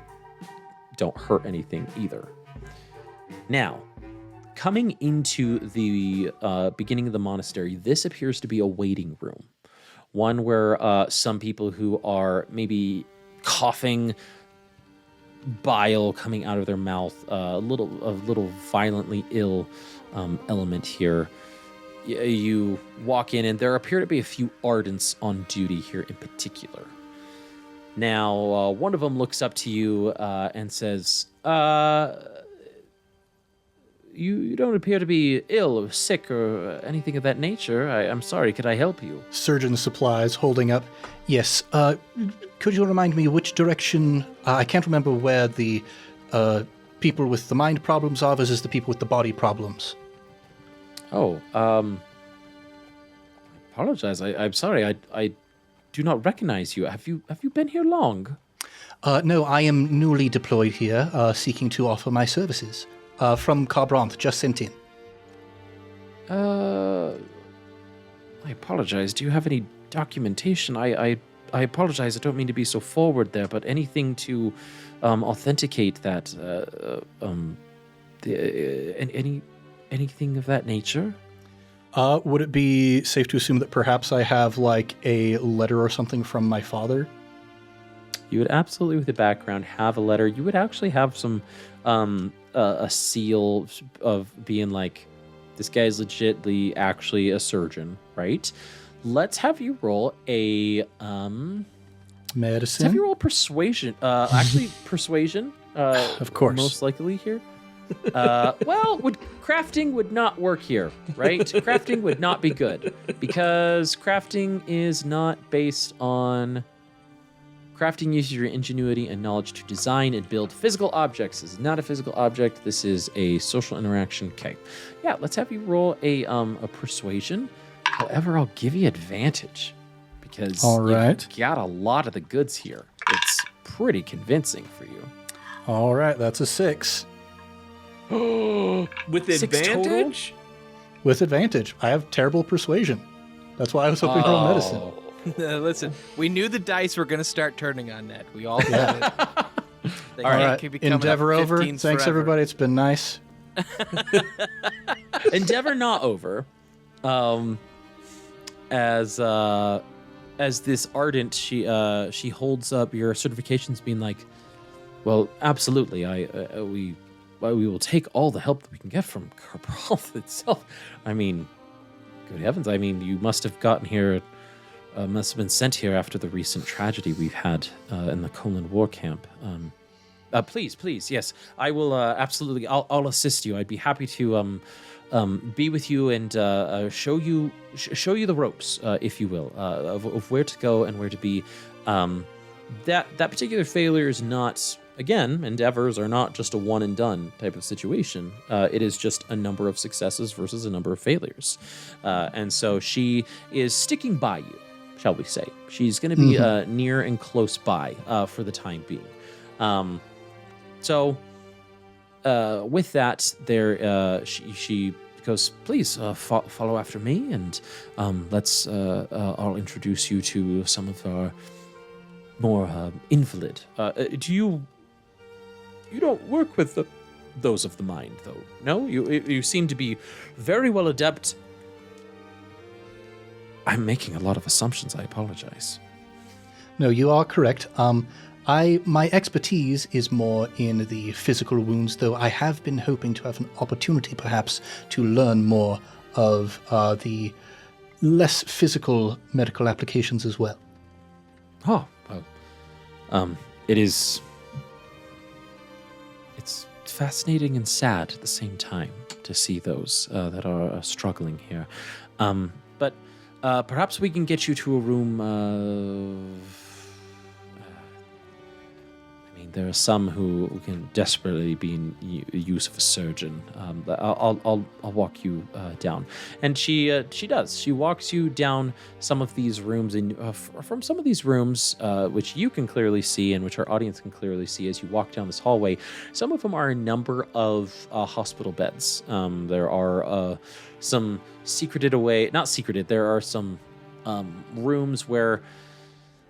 don't hurt anything either. Now, coming into the beginning of the monastery, this appears to be a waiting room. One where some people who are maybe coughing, bile coming out of their mouth, a little violently ill element here. You walk in, and there appear to be a few Ardents on duty here in particular. Now, one of them looks up to you and says, You don't appear to be ill or sick or anything of that nature. I'm sorry, could I help you? Surgeon supplies, holding up. Yes, could you remind me which direction... I can't remember where the people with the mind problems are versus the people with the body problems. Oh, I apologize. I'm sorry. I do not recognize you. Have you been here long? No, I am newly deployed here, seeking to offer my services. From Carbranth, just sent in. I apologize. Do you have any documentation? I apologize. I don't mean to be so forward there, but anything to authenticate that, anything of that nature? Would it be safe to assume that perhaps I have, like, a letter or something from my father? You would absolutely, with the background, have a letter. You would actually have some, a seal of being like, this guy's legitly actually a surgeon, right? Let's have you roll a, Medicine? Let's have you roll persuasion. Actually, persuasion. Of course. Most likely here. Well, crafting would not work here, right? Crafting would not be good because crafting is not based on... Crafting uses your ingenuity and knowledge to design and build physical objects. This is not a physical object. This is a social interaction. Okay. Yeah, let's have you roll a persuasion. However, I'll give you advantage because right. You got a lot of the goods here. It's pretty convincing for you. All right, that's a 6. With 6 advantage? With advantage. I have terrible persuasion. That's why I was hoping to roll medicine. Listen, we knew the dice were going to start turning on that. We all knew it. They All right, keep coming up endeavor over. 15s Thanks, forever. everybody. It's been nice. Endeavor not over. As this Ardent, she holds up your certifications, being like, "Well, absolutely, we will take all the help that we can get from Carbranth itself." I mean, good heavens! I mean, you must have gotten here. Must have been sent here after the recent tragedy we've had in the Colon War Camp. Please, yes, I will absolutely. I'll assist you. I'd be happy to be with you and show you the ropes, if you will, of where to go and where to be. That particular failure is not. Again, endeavors are not just a one and done type of situation. It is just a number of successes versus a number of failures, and so she is sticking by you. Shall we say. She's going to be near and close by for the time being. So with that, she goes, please follow after me, and let's. I'll introduce you to some of our more invalid. Do You don't work with those of the mind, though. No, you seem to be very well adept. I'm making a lot of assumptions. I apologize. No, you are correct. My expertise is more in the physical wounds, though I have been hoping to have an opportunity, perhaps, to learn more of the less physical medical applications as well. Oh, well, it's fascinating and sad at the same time to see those that are struggling here. But perhaps we can get you to a room. There are some who can desperately be in use of a surgeon. I'll walk you down, and she does. She walks you down some of these rooms, and from some of these rooms, which you can clearly see, and which our audience can clearly see as you walk down this hallway. Some of them are a number of hospital beds. There are some secreted away, not secreted. There are some rooms where.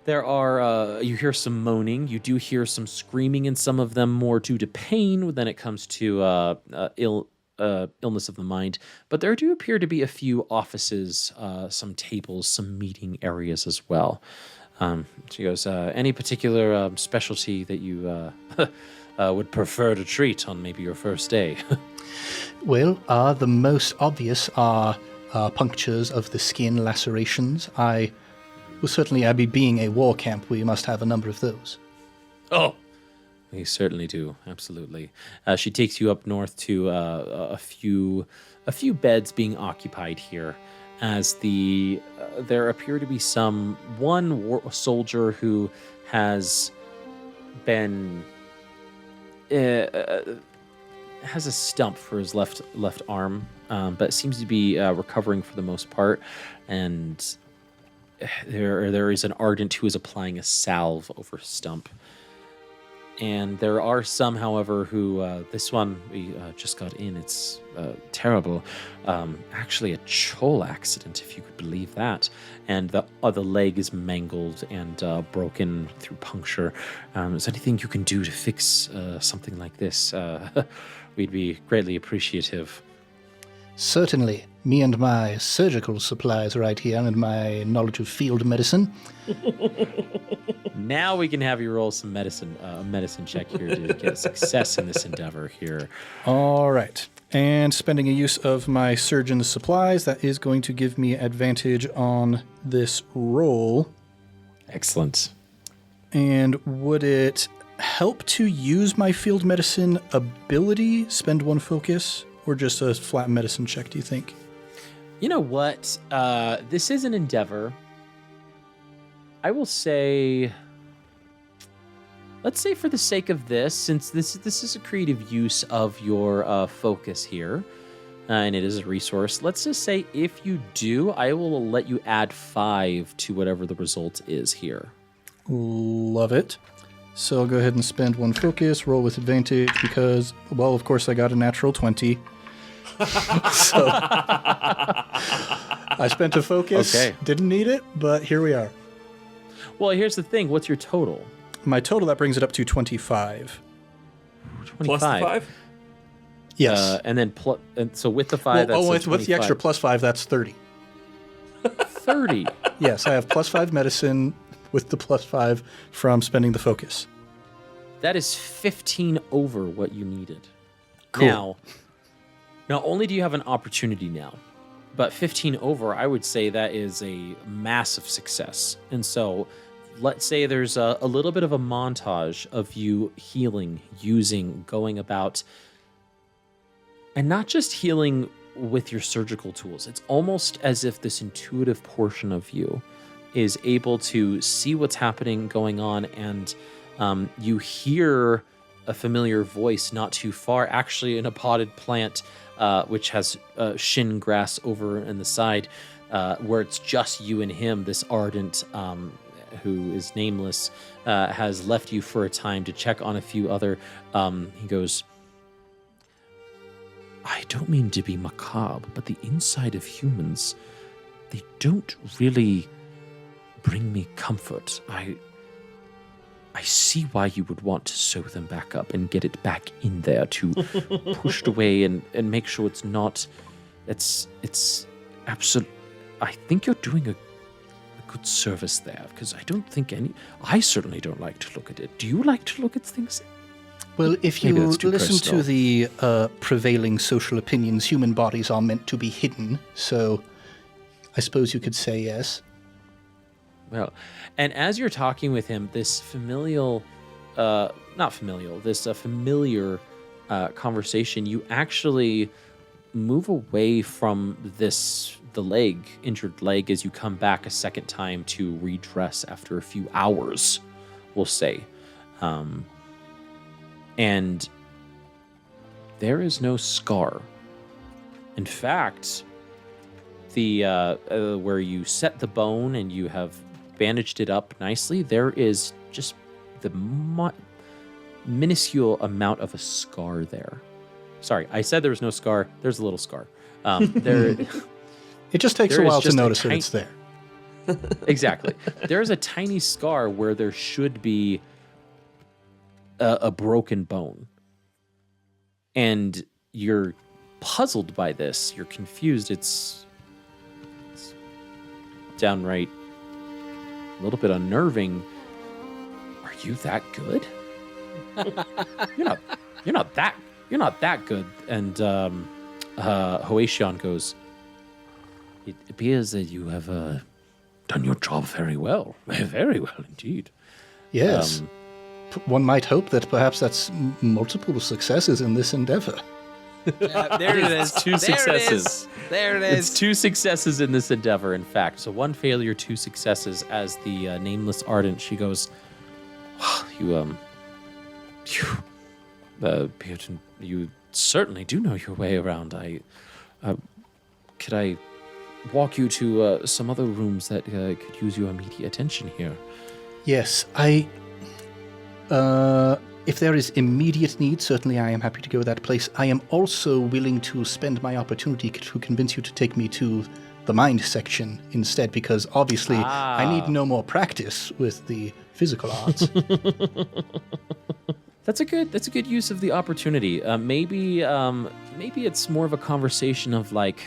There are, you hear some moaning. You do hear some screaming in some of them, more due to pain than it comes to illness of the mind. But there do appear to be a few offices, some tables, some meeting areas as well. She goes, any particular specialty that you would prefer to treat on maybe your first day? Well, the most obvious are punctures of the skin, lacerations. Well, certainly, Abbey being a war camp, we must have a number of those. Oh, we certainly do. Absolutely. She takes you up north to a few beds being occupied here, as there appear to be one soldier who has been has a stump for his left arm, but seems to be recovering for the most part, and. There is an ardent who is applying a salve over his stump. And there are some, however, who, this one we just got in, it's terrible. Actually a chole accident, if you could believe that. And the leg is mangled and broken through puncture. Is there anything you can do to fix something like this? We'd be greatly appreciative. Certainly. Me and my surgical supplies right here and my knowledge of field medicine. Now we can have you roll some a medicine check here to get success in this endeavor here. All right. And spending a use of my surgeon's supplies, that is going to give me advantage on this roll. Excellent. And would it help to use my field medicine ability, spend one focus, or just a flat medicine check, do you think? You know what? This is an endeavor. I will say, let's say for the sake of this, since this is a creative use of your focus here, and it is a resource, let's just say if you do, I will let you add 5 to whatever the result is here. Love it. So I'll go ahead and spend one focus, roll with advantage, because, well, of course I got a natural 20. So I spent a focus, didn't need it, but here we are. Well, here's the thing. What's your total? My total, that brings it up to 25. 25. Plus the 5? Yes. And then so with the 5, that's with the extra plus 5, that's 30. 30. Yes, I have plus 5 medicine with the plus 5 from spending the focus. That is 15 over what you needed. Cool. Now, not only do you have an opportunity now, but 15 over, I would say that is a massive success. And so let's say there's a little bit of a montage of you healing, going about, and not just healing with your surgical tools. It's almost as if this intuitive portion of you is able to see what's happening, going on, and you hear a familiar voice not too far, actually in a potted plant, which has shin grass over in the side, where it's just you and him. This ardent, who is nameless, has left you for a time to check on a few other. He goes, I don't mean to be macabre, but the inside of humans, they don't really bring me comfort. I I see why you would want to sew them back up and get it back in there to push it away and make sure it's not. It's absolute. I think you're doing a good service there, because I don't think I certainly don't like to look at it. Do you like to look at things? Well, if you Maybe that's too listen personal. to the prevailing social opinions, human bodies are meant to be hidden, so I suppose you could say yes. Well, and as you're talking with him, this familiar conversation, you actually move away from the injured leg, as you come back a second time to redress after a few hours, we'll say. And there is no scar. In fact, the where you set the bone and you have bandaged it up nicely, there is just the minuscule amount of a scar there. Sorry, I said there was no scar. There's a little scar. There. It just takes There a is while to just a notice that tiny- it's there. Exactly. There's a tiny scar where there should be a broken bone. And you're puzzled by this. You're confused. It's downright a little bit unnerving. Are you that good? You're not that good. And Hoeshion goes, it appears that you have done your job very well. Very well indeed. Yes. One might hope that perhaps that's multiple successes in this endeavor. There it is. Two successes. There it It's is. 2 successes in this endeavor, in fact. So 1 failure, 2 successes. As the nameless ardent, she goes, you certainly do know your way around. Could I walk you to some other rooms that could use your immediate attention here? Yes, if there is immediate need, certainly I am happy to go to that place. I am also willing to spend my opportunity to convince you to take me to the mind section instead, because obviously I need no more practice with the physical arts. That's a good use of the opportunity. Maybe it's more of a conversation of like,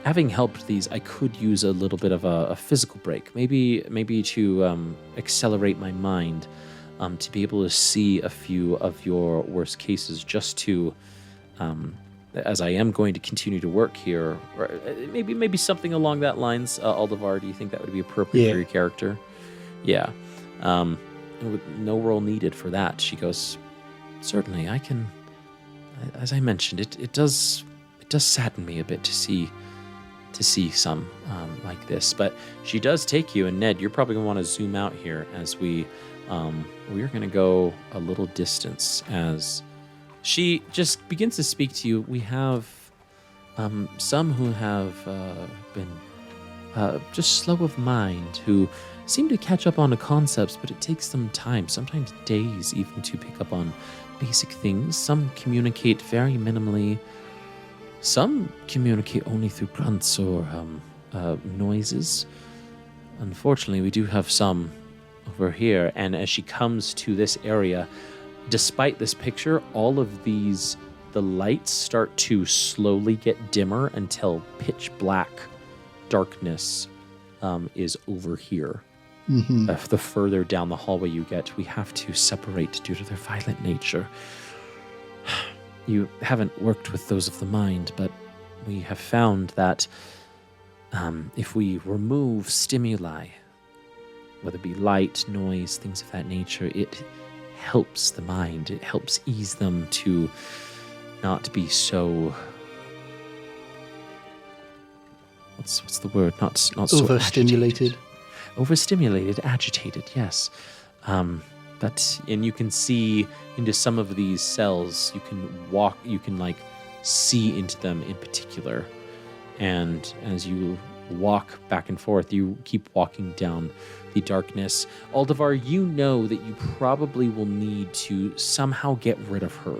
having helped these, I could use a little bit of a physical break. Maybe to accelerate my mind, to be able to see a few of your worst cases, just to, as I am going to continue to work here, or maybe something along that lines. Aldevar, do you think that would be appropriate for your character? Yeah. With no role needed for that. She goes, certainly, I can. As I mentioned, it does sadden me a bit to see some like this, but she does take you. And Ned, you're probably gonna want to zoom out here as we're gonna go a little distance as she just begins to speak to you. We have some who have been just slow of mind, who seem to catch up on the concepts, but it takes them time, sometimes days even, to pick up on basic things. Some communicate very minimally. Some communicate only through grunts or noises. Unfortunately, we do have some over here. And as she comes to this area, despite this picture, all of the lights start to slowly get dimmer until pitch black darkness is over here. Mm-hmm. The further down the hallway you get, we have to separate due to their violent nature. You haven't worked with those of the mind, but we have found that if we remove stimuli, whether it be light, noise, things of that nature, it helps the mind. It helps ease them to not be so... What's the word? Not so Overstimulated. agitated. Overstimulated, agitated, yes. But you can see into some of these cells. You can like see into them in particular. And as you walk back and forth, you keep walking down the darkness. Aldevar, you know that you probably will need to somehow get rid of her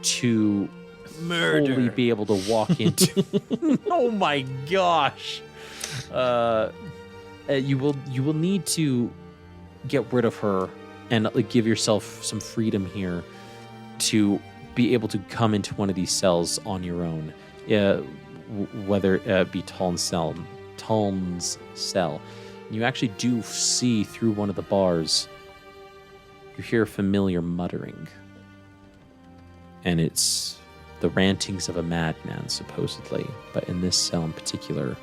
to fully be able to walk into... Oh my gosh! You will need to get rid of her and give yourself some freedom here to be able to come into one of these cells on your own, whether it be Taln's cell. You actually do see through one of the bars, you hear familiar muttering. And it's the rantings of a madman, supposedly. But in this cell in particular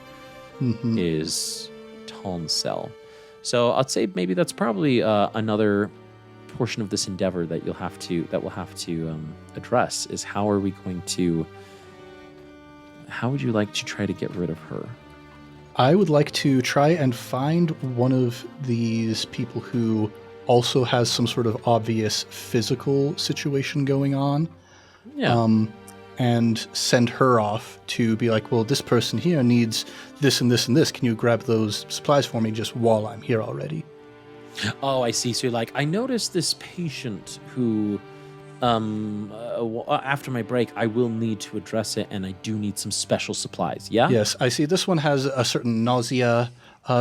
is Taln's cell. So I'd say maybe that's probably another portion of this endeavor that we'll have to address is how would you like to try to get rid of her? I would like to try and find one of these people who also has some sort of obvious physical situation going on. Yeah. And send her off to be like, well, this person here needs this and this and this. Can you grab those supplies for me just while I'm here already? Oh, I see. So you're like, I noticed this patient who, after my break, I will need to address it, and I do need some special supplies. Yeah? Yes, I see. This one has a certain nausea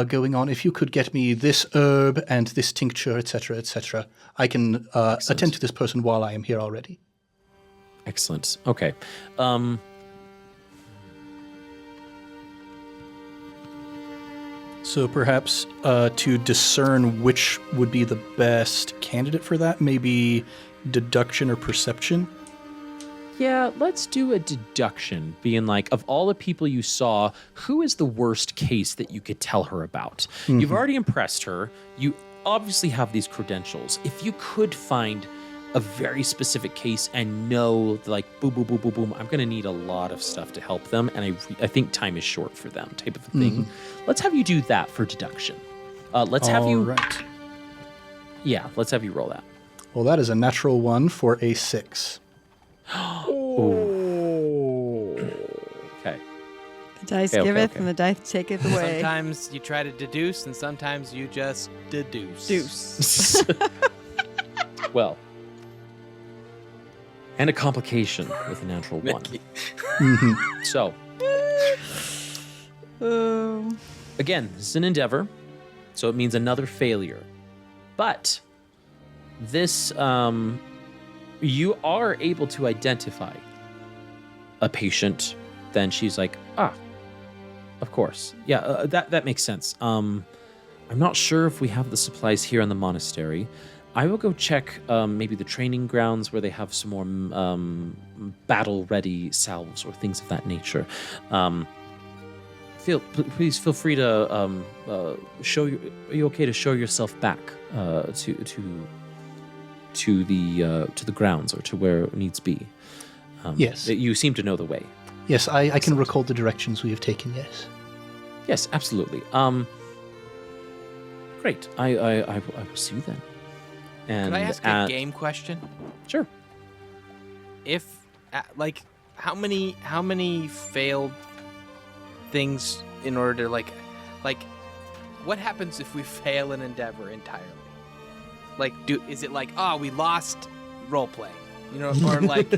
going on. If you could get me this herb and this tincture, etc., I can attend to this person while I am here already. Excellent. Okay. So perhaps to discern which would be the best candidate for that, maybe deduction or perception? Yeah, let's do a deduction, being like, of all the people you saw, who is the worst case that you could tell her about? Mm-hmm. You've already impressed her. You obviously have these credentials. If you could find a very specific case and know, like, boom, boom, boom, boom, boom, I'm going to need a lot of stuff to help them, and I think time is short for them, type of a thing. Mm-hmm. Let's have you do that for deduction. Let's have you... Right. Yeah, let's have you roll that. Well, that is a natural 1 for a 6. Okay. The dice giveth and the dice taketh away. Sometimes you try to deduce, and sometimes you just deduce. Deuce. Well... And a complication with a natural 1. So, again, this is an endeavor, so it means another failure. But this, you are able to identify a patient. Then she's like, of course. Yeah, that makes sense. I'm not sure if we have the supplies here in the monastery. I will go check maybe the training grounds where they have some more battle-ready salves or things of that nature. Please feel free to show. Are you okay to show yourself back to the grounds or to where it needs be? Yes. You seem to know the way. Yes, I can recall the directions we have taken. Yes. Yes, absolutely. Great. I will see you then. And could I ask a game question? Sure. If, how many failed things in order to, like, what happens if we fail an endeavor entirely? Like, is it like, we lost role playing, or like,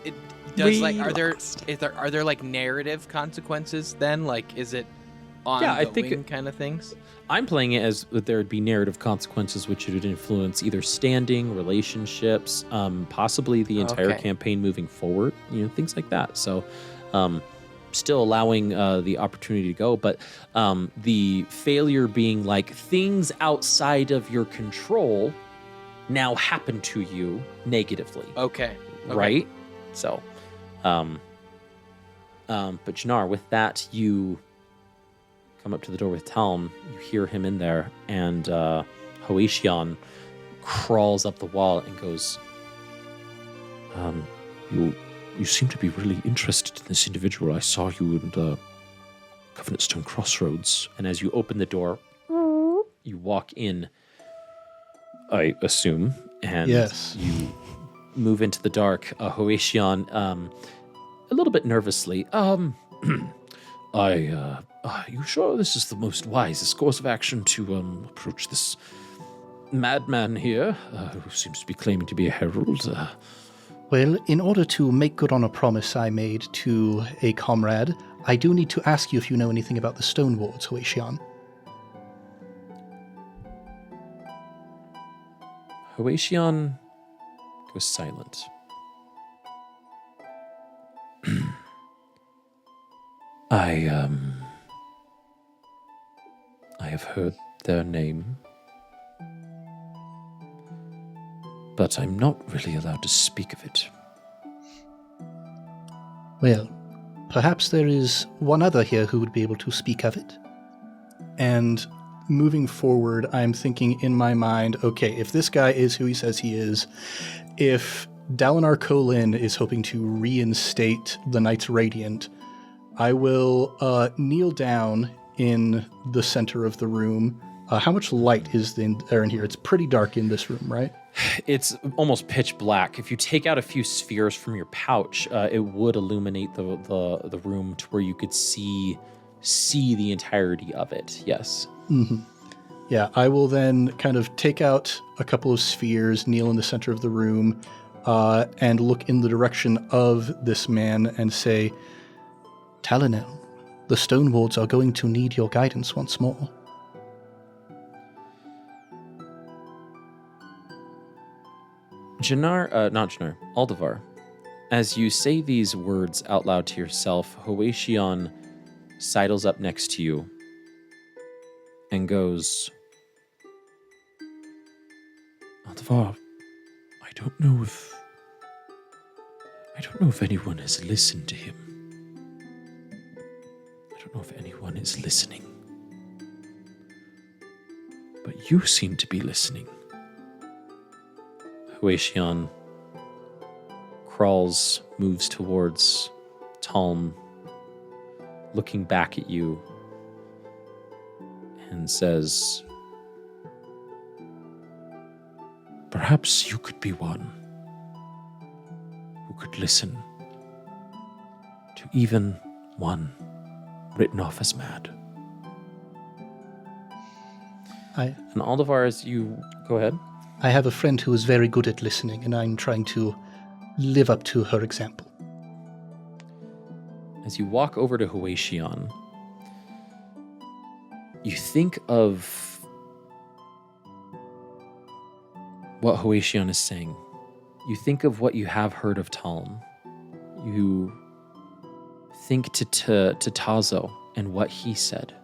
it does are there like narrative consequences then? Like, is it ongoing kind of things? I'm playing it as that there would be narrative consequences which would influence either standing, relationships, possibly the entire campaign moving forward, things like that. So still allowing the opportunity to go, but the failure being like things outside of your control now happen to you negatively. Okay. Right? So, but Janar, with that, you come up to the door with Talm, you hear him in there, and Hoeshion crawls up the wall and goes, You seem to be really interested in this individual. I saw you in the Covenant Stone Crossroads. And as you open the door, you walk in, I assume, and yes. You move into the dark. Hoeshion, a little bit nervously, you sure this is the most wisest course of action to approach this madman here, who seems to be claiming to be a herald? Well, in order to make good on a promise I made to a comrade, I do need to ask you if you know anything about the Stone Wards, Hoeshion. Hoatian goes silent. I have heard their name, but I'm not really allowed to speak of it. Well, perhaps there is one other here who would be able to speak of it. And moving forward, I'm thinking in my mind, okay, if this guy is who he says he is, if Dalinar Kholin is hoping to reinstate the Knights Radiant, I will kneel down in the center of the room. How much light is there in here? It's pretty dark in this room, right? It's almost pitch black. If you take out a few spheres from your pouch, it would illuminate the room to where you could see the entirety of it. Yes. Mm-hmm. Yeah, I will then kind of take out a couple of spheres, kneel in the center of the room, and look in the direction of this man and say, Talonel, the Stone Wards are going to need your guidance once more. Aldevar, as you say these words out loud to yourself, Hoatian sidles up next to you and goes, Aldevar, I don't know if anyone has listened to him. I don't know if anyone is listening. But you seem to be listening. Hoatian moves towards Talm, looking back at you, and says, perhaps you could be one who could listen to even one written off as mad. And Aldevar, as you go ahead. I have a friend who is very good at listening, and I'm trying to live up to her example. As you walk over to Hoatian, you think of what Hoatian is saying. You think of what you have heard of Talm. You think to Tazo and what he said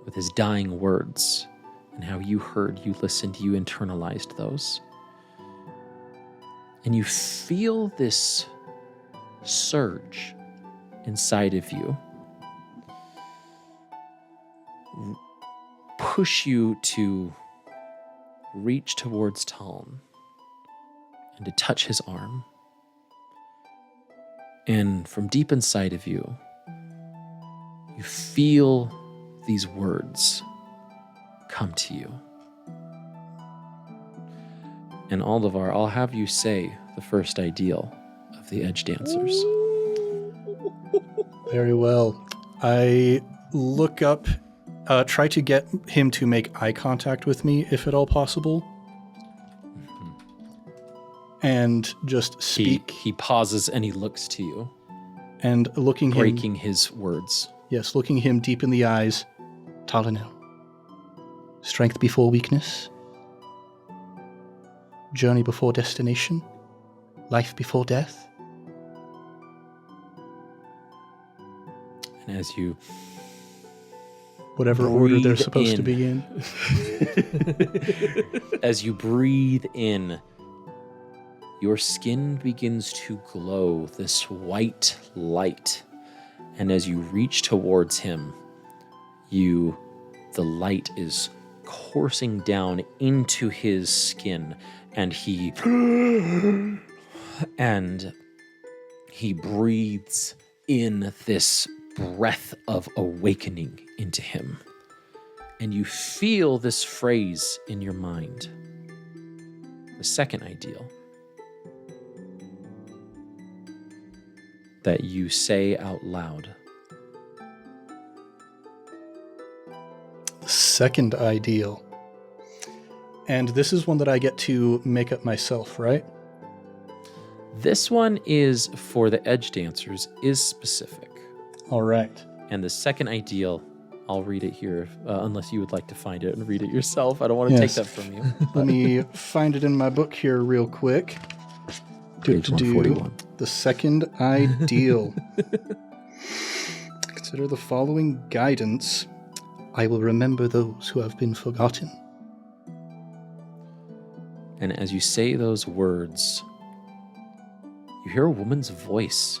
with his dying words and how you heard, you listened, you internalized those. And you feel this surge inside of you push you to reach towards Talm and to touch his arm. And from deep inside of you, you feel these words come to you. And Aldevar, I'll have you say the first ideal of the Edge Dancers. Very well. I look up, try to get him to make eye contact with me, if at all possible. Mm-hmm. And just speak. He pauses and he looks to you. And looking breaking his words. Yes, looking him deep in the eyes. Talonel, strength before weakness, journey before destination, life before death. And as you whatever order they're supposed to be in. As you breathe in, your skin begins to glow this white light. And as you reach towards him, the light is coursing down into his skin, and he breathes in this breath of awakening into him. And you feel this phrase in your mind. The second ideal that you say out loud. Second ideal. And this is one that I get to make up myself, right? This one is for the Edge Dancers, is specific. All right. And the second ideal, I'll read it here, unless you would like to find it and read it yourself. I don't want to take Yes. that from you. Let me find it in my book here real quick. Page 141. The second ideal. Consider the following guidance. I will remember those who have been forgotten. And as you say those words, you hear a woman's voice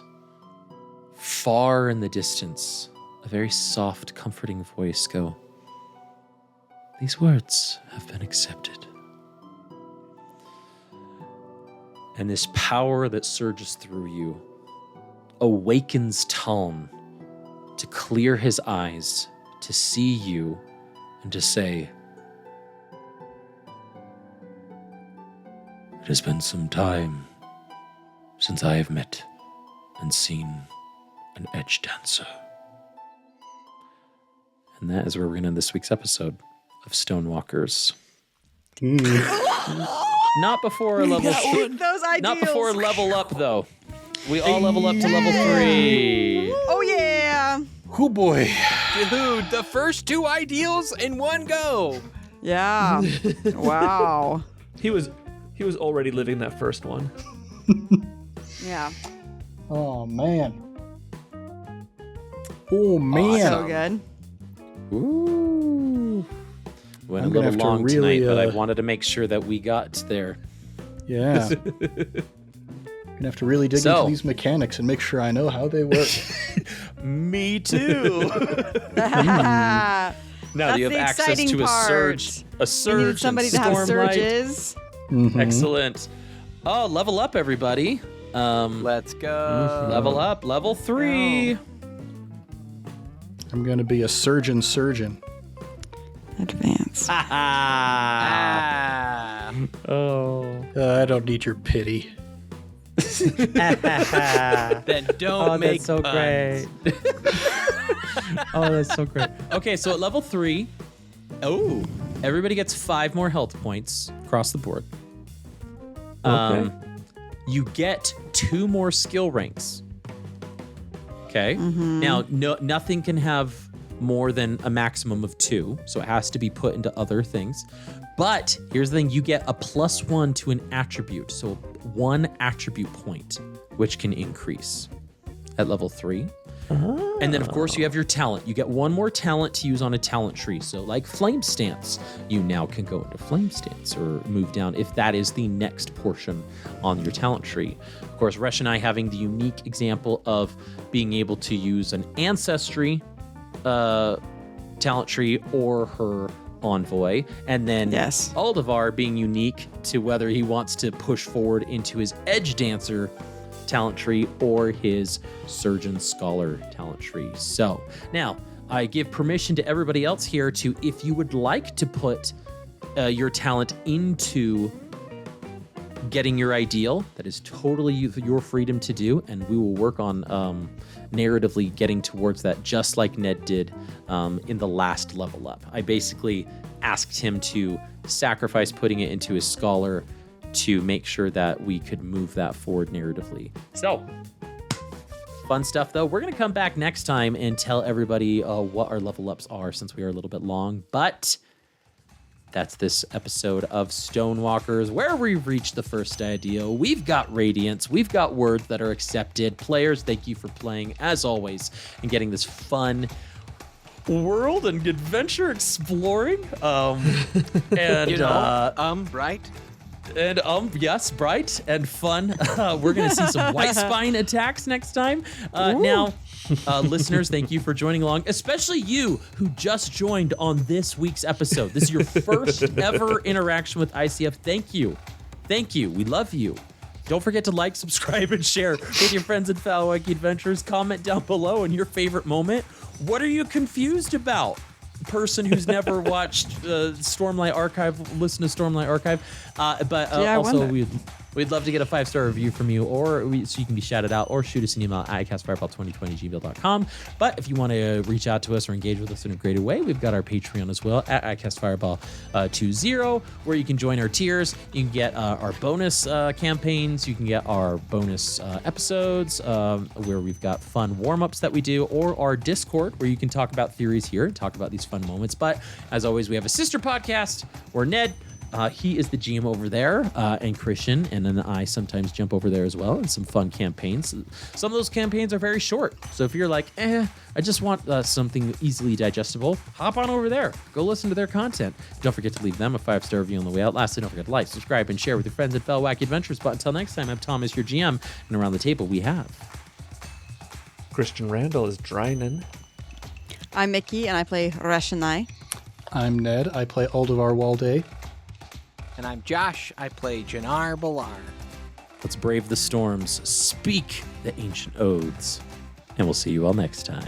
far in the distance, a very soft, comforting voice go, "These words have been accepted." And this power that surges through you awakens Talm to clear his eyes, to see you, and to say, "It has been some time since I have met and seen an edge dancer." And that is where we're going to end this week's episode of Stonewalkers. Not before level Those ideals. Not before level up, though. We all level up to level 3. Oh yeah. Oh boy. Dude, the first 2 ideals in one go. Yeah. Wow. He was already living that first one. Yeah. Oh man. Oh man. So good. Ooh. Went I'm a gonna little have to long really, tonight, but I wanted to make sure that we got there. Yeah. Gonna have to really dig So- into these mechanics and make sure I know how they work. Me too. Now Now you have access to a surge. A surge. We needed somebody and to have Stormlight. surges. Excellent. Oh, level up, everybody. Let's go. Level up, level 3. I'm gonna be a surgeon. Advance. Ah. Oh. I don't need your pity. Then don't make so puns. great. Oh, that's so great. Okay, so at level 3, everybody gets 5 more health points across the board. Okay. You get 2 more skill ranks. Okay. Now, nothing can have more than a maximum of 2, so it has to be put into other things. But here's the thing: you get a +1 to an attribute, so 1 attribute point, which can increase at level 3. And then, of course, you have your talent. You get 1 more talent to use on a talent tree. So, like Flame Stance, you now can go into Flame Stance or move down if that is the next portion on your talent tree. Of course, Reshonai having the unique example of being able to use an Ancestry talent tree or her Envoy. And then Yes. Aldevar being unique to whether he wants to push forward into his Edge Dancer talent tree or his Surgeon Scholar talent tree. So now I give permission to everybody else here to, if you would like to put your talent into getting your ideal, that is totally your freedom to do, and we will work on narratively getting towards that, just like Ned did in the last level up. I basically asked him to sacrifice putting it into his Scholar to make sure that we could move that forward narratively. So, fun stuff though. We're going to come back next time and tell everybody what our level ups are, since we are a little bit long. But that's this episode of Stonewalkers, where we've reached the first ideal. We've got Radiance. We've got words that are accepted. Players, thank you for playing, as always, and getting this fun world and adventure exploring. And Right? And yes, bright and fun. We're gonna see some White Spine attacks next time. Now, listeners, thank you for joining along, especially you who just joined on this week's episode. This is your first ever interaction with ICF. Thank you. We love you. Don't forget to like, subscribe, and share with your friends and fellow Wacky Adventurers. Comment down below on your favorite moment. What are you confused about? Person who's never watched Stormlight Archive, listen to Stormlight Archive. But Yeah, I also, wonder. We'd love to get a 5-star review from you, so you can be shouted out, or shoot us an email at icastfireball2020@gmail.com. But if you want to reach out to us or engage with us in a greater way, we've got our Patreon as well at icastfireball20, where you can join our tiers. You can get our bonus campaigns. You can get our bonus episodes where we've got fun warm-ups that we do, or our Discord where you can talk about theories here and talk about these fun moments. But as always, we have a sister podcast where Ned, he is the GM over there, and Christian, and then I sometimes jump over there as well, and some fun campaigns. Some of those campaigns are very short, so if you're like, I just want something easily digestible, hop on over there. Go listen to their content. Don't forget to leave them a 5-star review on the way out. Lastly, don't forget to like, subscribe, and share with your friends at Fell Wacky Adventures. But until next time, I'm Thomas, your GM, and around the table we have... Christian Randall is Drynin. I'm Mickey, and I play Reshonai. I'm Ned. I play Aldevar Walde. And I'm Josh. I play Janar Balar. Let's brave the storms, speak the ancient oaths, and we'll see you all next time.